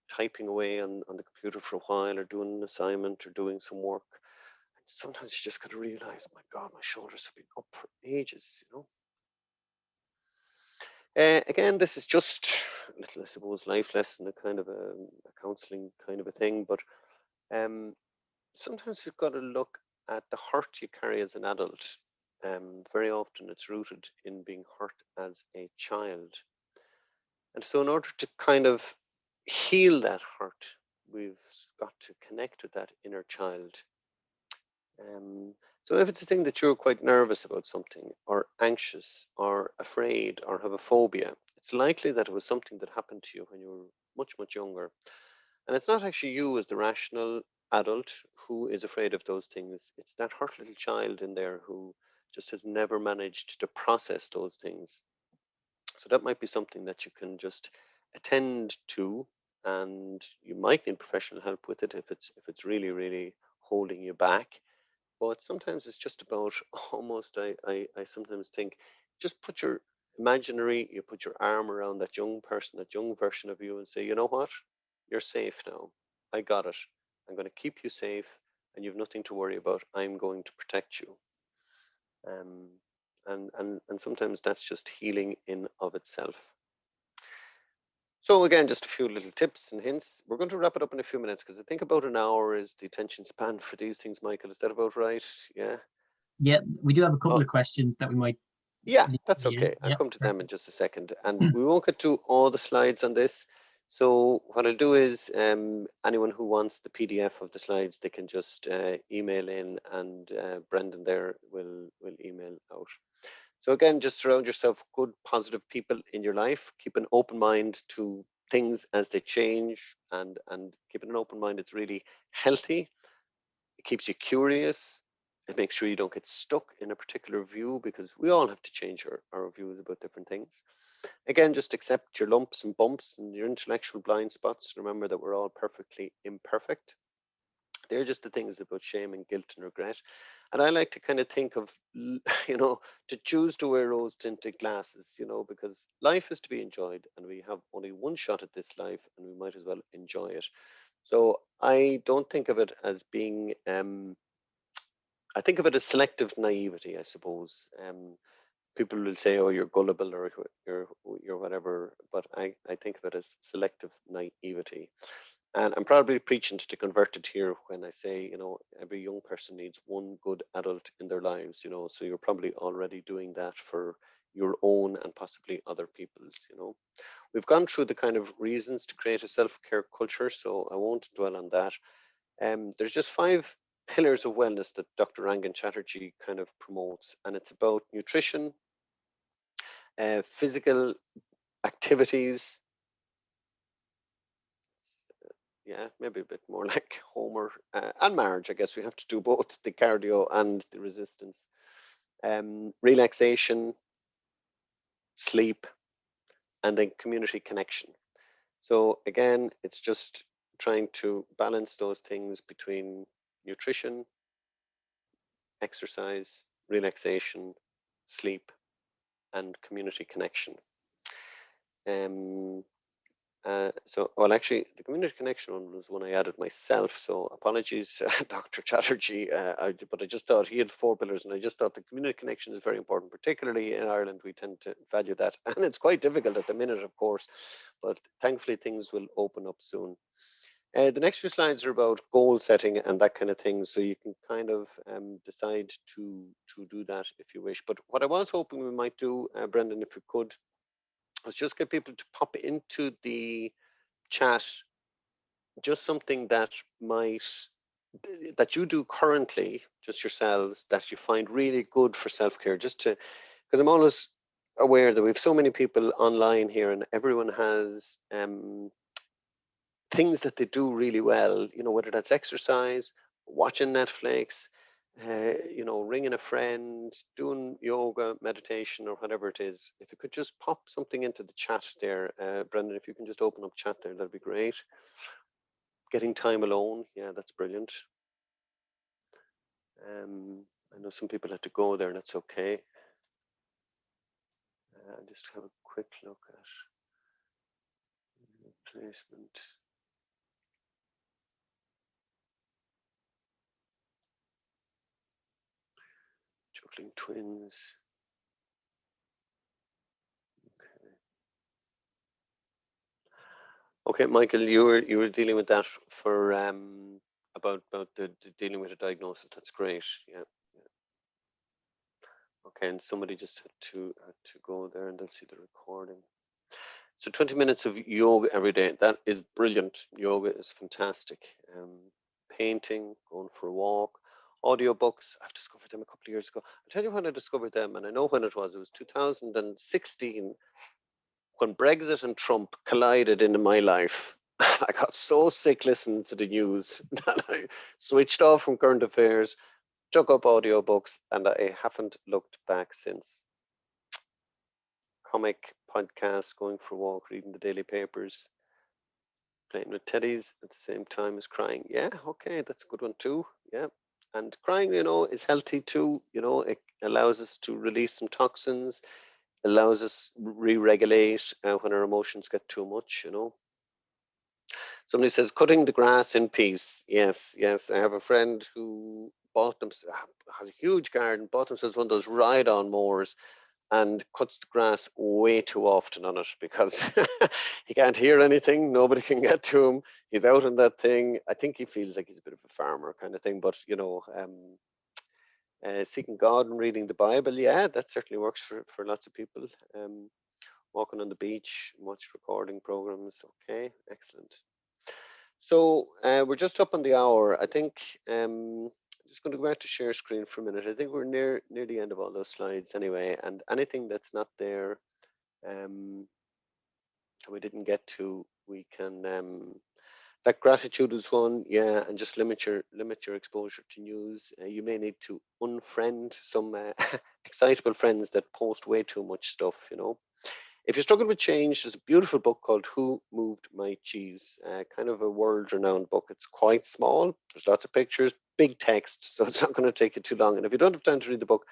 typing away on the computer for a while, or doing an assignment, or doing some work. And sometimes you just got to realize, my God, my shoulders have been up for ages, Again, this is just a little, I suppose, life lesson, a kind of a counseling kind of a thing. But sometimes you've got to look at the hurt you carry as an adult. Very often it's rooted in being hurt as a child. And so in order to kind of heal that hurt, we've got to connect with that inner child. So if it's a thing that you're quite nervous about something, or anxious, or afraid, or have a phobia, it's likely that it was something that happened to you when you were much, much younger. And it's not actually you as the rational adult who is afraid of those things. It's that hurt little child in there who just has never managed to process those things. So that might be something that you can just attend to, and you might need professional help with it if it's really, really holding you back. But sometimes it's just about almost, I sometimes think, just put your you put your arm around that young person, that young version of you, and say, you know what? You're safe now. I got it. I'm going to keep you safe, and you've nothing to worry about. I'm going to protect you. And sometimes that's just healing in of itself. So again, just a few little tips and hints. We're going to wrap it up in a few minutes because I think about an hour is the attention span for these things, Michael. Is that about right? Yeah. Yeah, we do have a couple of questions that we might. Yeah, that's okay. I'll come to them in just a second. And we won't get to all the slides on this. So what I'll do is anyone who wants the PDF of the slides, they can just email in, and Brendan there will email out. So again, just surround yourself with good, positive people in your life. Keep an open mind to things as they change, and keeping an open mind, it's really healthy. It keeps you curious. It makes sure you don't get stuck in a particular view, because we all have to change our views about different things. Again, just accept your lumps and bumps and your intellectual blind spots. Remember that we're all perfectly imperfect. They're just the things about shame and guilt and regret. And I like to kind of think of, to choose to wear rose tinted glasses, because life is to be enjoyed, and we have only one shot at this life, and we might as well enjoy it. So I don't think of it as being, I think of it as selective naivety, I suppose. People will say, "Oh, you're gullible," or "you're whatever," but I think of it as selective naivety. And I'm probably preaching to the converted here when I say, every young person needs one good adult in their lives. So you're probably already doing that for your own and possibly other people's. We've gone through the kind of reasons to create a self-care culture, so I won't dwell on that. There's just 5 pillars of wellness that Dr. Rangan Chatterjee kind of promotes, and it's about nutrition, physical activities, yeah, maybe a bit more like Homer, and marriage. I guess we have to do both the cardio and the resistance. Relaxation, sleep, and then community connection. So again, it's just trying to balance those things between nutrition, exercise, relaxation, sleep, and community connection. Well, actually, the community connection one was one I added myself. So apologies, Dr. Chatterjee. But I just thought he had 4 pillars, and I just thought the community connection is very important, particularly in Ireland. We tend to value that, and it's quite difficult at the minute, of course. But thankfully, things will open up soon. The next few slides are about goal setting and that kind of thing, so you can kind of decide to do that if you wish. But what I was hoping we might do, Brendan, if we could, was just get people to pop into the chat just something that you do currently, just yourselves, that you find really good for self-care, just to, because I'm always aware that we have so many people online here, and everyone has things that they do really well, you know, whether that's exercise, watching Netflix, you know, ringing a friend, doing yoga, meditation, or whatever it is. If you could just pop something into the chat there, Brendan, if you can just open up chat there, that'd be great. Getting time alone, yeah, that's brilliant. I know some people had to go there, and that's okay. Just have a quick look at replacement. Juggling twins. Okay, Michael, you were dealing with that for about the dealing with a diagnosis. That's great. Yeah. Okay, and somebody just had to go there, and they'll see the recording. So 20 minutes of yoga every day. That is brilliant. Yoga is fantastic. Painting, going for a walk, audiobooks. I've discovered them a couple of years ago. I'll tell you when I discovered them, and I know when it was. It was 2016, when Brexit and Trump collided into my life. I got so sick listening to the news that I switched off from current affairs, took up audiobooks, and I haven't looked back since. Comic, podcast, going for a walk, reading the daily papers, playing with teddies at the same time as crying. Yeah, okay, that's a good one too. Yeah. And crying, you know, is healthy too. You know, it allows us to release some toxins, allows us re-regulate when our emotions get too much, you know. Somebody says, cutting the grass in peace. Yes, yes. I have a friend who bought them, has a huge garden, bought themselves one of those ride-on mowers, and cuts the grass way too often on it because he can't hear anything. Nobody can get to him. He's out on that thing. I think he feels like he's a bit of a farmer kind of thing. But, you know, seeking God and reading the Bible, yeah, that certainly works for lots of people. Walking on the beach, watch recording programs. Okay, excellent. So we're just up on the hour. I think I'm just going to go back to share screen for a minute. I think we're near the end of all those slides anyway. And anything that's not there, we didn't get to, we can. That gratitude is one, yeah, and just limit your exposure to news. You may need to unfriend some excitable friends that post way too much stuff. You know. If you struggle with change, there's a beautiful book called Who Moved My Cheese, kind of a world-renowned book. It's quite small. There's lots of pictures, big text, so it's not going to take you too long. And if you don't have time to read the book,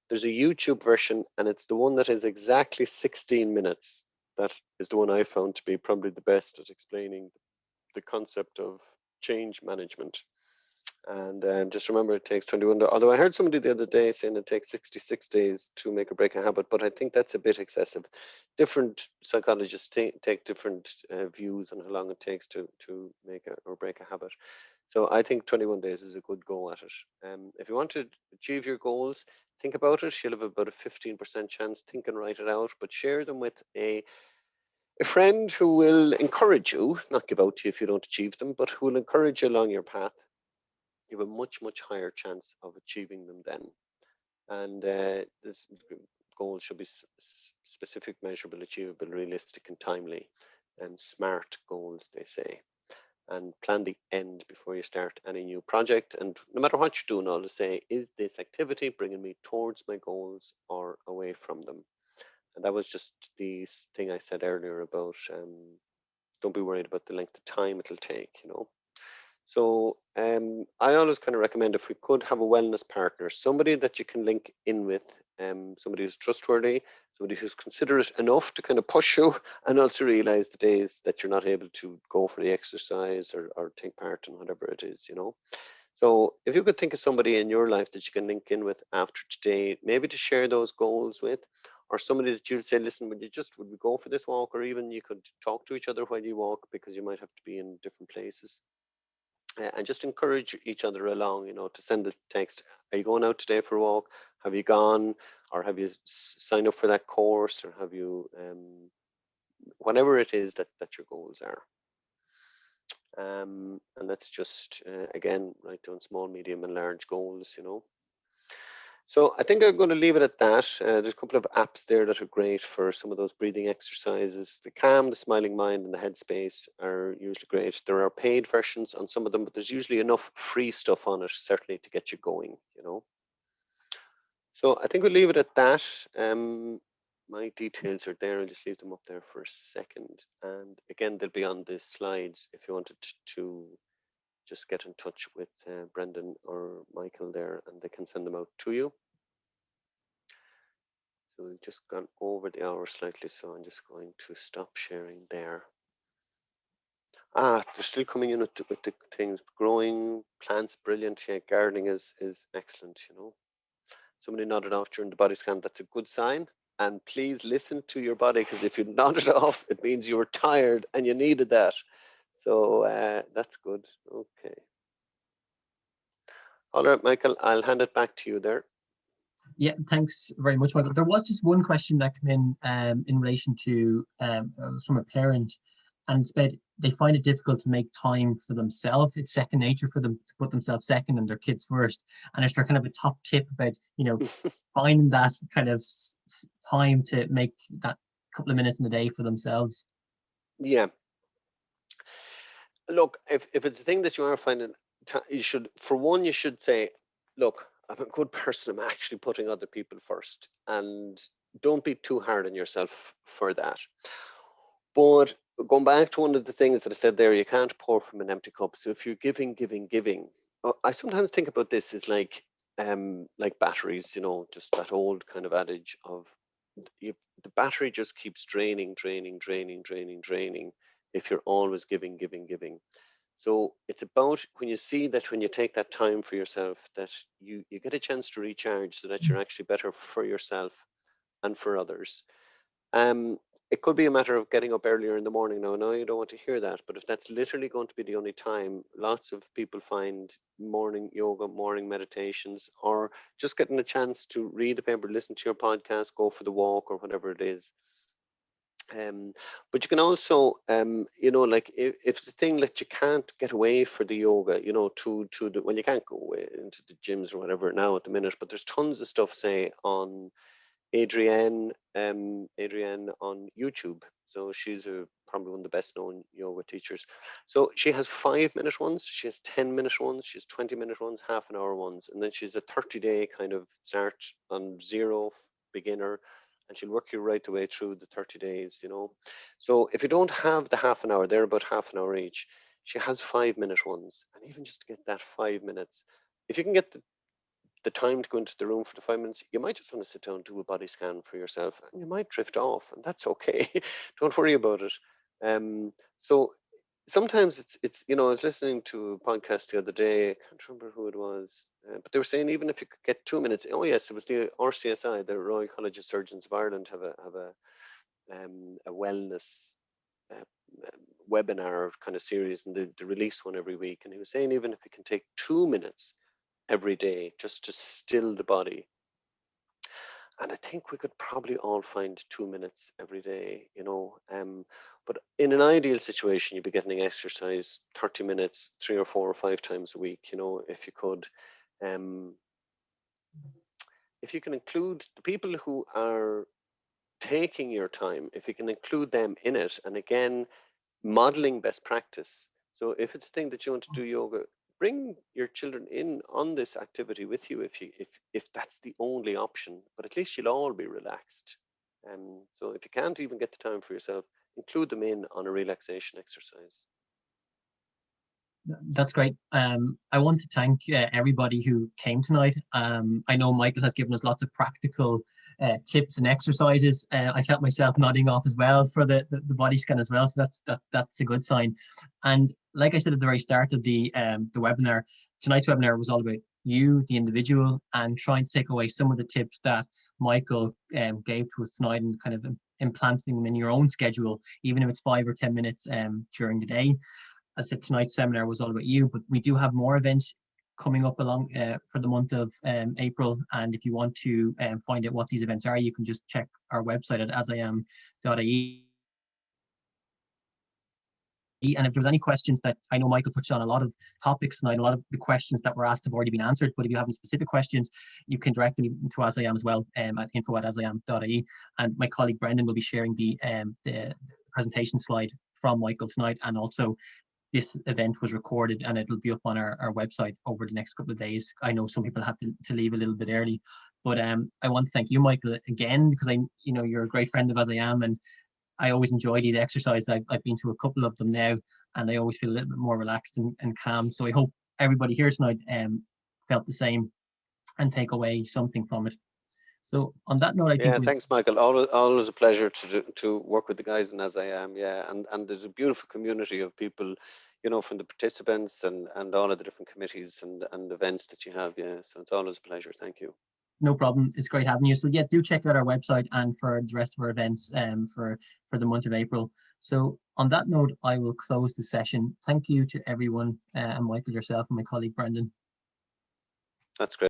there's a YouTube version, and it's the one that is exactly 16 minutes. That is the one I found to be probably the best at explaining the concept of change management. And just remember, it takes 21 days. Although I heard somebody the other day saying it takes 66 days to make or break a habit, but I think that's a bit excessive. Different psychologists take different views on how long it takes to make or break a habit. So I think 21 days is a good go at it. If you want to achieve your goals, think about it. You'll have about a 15% chance. Think and write it out, but share them with a friend who will encourage you, not give out to you if you don't achieve them, but who will encourage you along your path. You have a much higher chance of achieving them then. And this goal should be specific, measurable, achievable, realistic, and timely, and smart goals, they say. And plan the end before you start any new project. And no matter what you're doing, always say, is this activity bringing me towards my goals or away from them? And that was just the thing I said earlier about don't be worried about the length of time it'll take, you know. So I always kind of recommend, if we could have a wellness partner, somebody that you can link in with, somebody who's trustworthy, somebody who's considerate enough to kind of push you, and also realize the days that you're not able to go for the exercise or take part in whatever it is, you know. So if you could think of somebody in your life that you can link in with after today, maybe to share those goals with, or somebody that you'd say, listen, would we go for this walk? Or even you could talk to each other while you walk, because you might have to be in different places. And just encourage each other along, you know, to send the text. Are you going out today for a walk? Have you gone? Or have you signed up for that course? Or have you, whatever it is that your goals are. And let's just, again, write down small, medium, and large goals, you know. So I think I'm going to leave it at that. There's a couple of apps there that are great for some of those breathing exercises. The Calm, the Smiling Mind, and the Headspace are usually great. There are paid versions on some of them, but there's usually enough free stuff on it, certainly, to get you going, you know. So I think we'll leave it at that. My details are there. I'll just leave them up there for a second. And again, they'll be on the slides if you wanted to just get in touch with Brendan or Michael there, and they can send them out to you. So we've just gone over the hour slightly, so I'm just going to stop sharing there. They're still coming in with the things. Growing plants, brilliant. Yeah, gardening is excellent, you know. Somebody nodded off during the body scan. That's a good sign. And please listen to your body, because if you nodded off, it means you were tired and you needed that. So that's good. Okay. All right, Michael, I'll hand it back to you there. Yeah, thanks very much, Michael. There was just one question that came in relation to from a parent, and they find it difficult to make time for themselves. It's second nature for them to put themselves second and their kids first. And is there kind of a top tip about, you know, finding that kind of time to make that couple of minutes in the day for themselves? Yeah. Look, if it's a thing that you are finding, you should, for one, you should say, look, I'm a good person. I'm actually putting other people first, and don't be too hard on yourself for that. But going back to one of the things that I said there, you can't pour from an empty cup. So if you're giving, I sometimes think about this as like batteries, you know, just that old kind of adage of the battery just keeps draining if you're always giving. So it's about when you see that when you take that time for yourself, that you get a chance to recharge, so that you're actually better for yourself and for others. It could be a matter of getting up earlier in the morning. Now, I know you don't want to hear that, but if that's literally going to be the only time, lots of people find morning yoga, morning meditations, or just getting a chance to read the paper, listen to your podcast, go for the walk, or whatever it is. But you can also, you know, like if it's a thing that you can't get away for the yoga, you know, well, you can't go away into the gyms or whatever now at the minute, but there's tons of stuff, say, on Adrienne on YouTube. So she's probably one of the best known yoga teachers. So she has 5-minute ones, she has 10-minute ones, she has 20-minute ones, half an hour ones, and then she's a 30-day kind of start on zero, beginner, and she'll work you right the way through the 30 days, you know. So if you don't have the half an hour, they're about half an hour each. She has 5-minute ones, and even just to get that 5 minutes, if you can get the time to go into the room for the 5 minutes, you might just want to sit down and do a body scan for yourself, and you might drift off, and that's okay. Don't worry about it. So sometimes it's you know, I was listening to a podcast the other day. I can't remember who it was, but they were saying even if you could get 2 minutes. Oh yes, it was the RCSI, the Royal College of Surgeons of Ireland, have a wellness uh, webinar kind of series, and they release one every week. And he was saying even if you can take 2 minutes every day just to still the body. And I think we could probably all find 2 minutes every day, you know. But in an ideal situation, you'd be getting exercise 30 minutes, 3 or 4 or 5 times a week, you know, if you could. If you can include the people who are taking your time, if you can include them in it, and again, modeling best practice. So if it's a thing that you want to do yoga, bring your children in on this activity with you if that's the only option, but at least you'll all be relaxed. So if you can't even get the time for yourself, include them in on a relaxation exercise. That's great. I want to thank everybody who came tonight. I know Michael has given us lots of practical tips and exercises. I felt myself nodding off as well for the body scan as well, so that's a good sign. And like I said at the very start of the webinar, tonight's webinar was all about you, the individual, and trying to take away some of the tips that Michael gave to us tonight and kind of implanting them in your own schedule, even if it's 5 or 10 minutes during the day. As I said, tonight's seminar was all about you, but we do have more events coming up along for the month of April. And if you want to find out what these events are, you can just check our website at AsIAm.ie. And if there's any questions that, I know Michael touched on a lot of topics tonight, a lot of the questions that were asked have already been answered, but if you have any specific questions, you can direct them to AsIAm as well, at info@asiam.ie. And my colleague Brendan will be sharing the presentation slide from Michael tonight. And also this event was recorded and it'll be up on our website over the next couple of days. I know some people have to leave a little bit early, but I want to thank you, Michael, again, because you're a great friend of AsIAm, and I always enjoy these exercises. I've been to a couple of them now, and I always feel a little bit more relaxed and calm. So I hope everybody here tonight felt the same and take away something from it. So on that note, I think thanks, Michael. Always a pleasure to work with the guys in AsIAm. And there's a beautiful community of people, from the participants and all of the different committees and events that you have. So it's always a pleasure. Thank you. No problem. It's great having you. So yeah, do check out our website and for the rest of our events for the month of April. So on that note, I will close the session. Thank you to everyone, and Michael, yourself, and my colleague Brendan. That's great.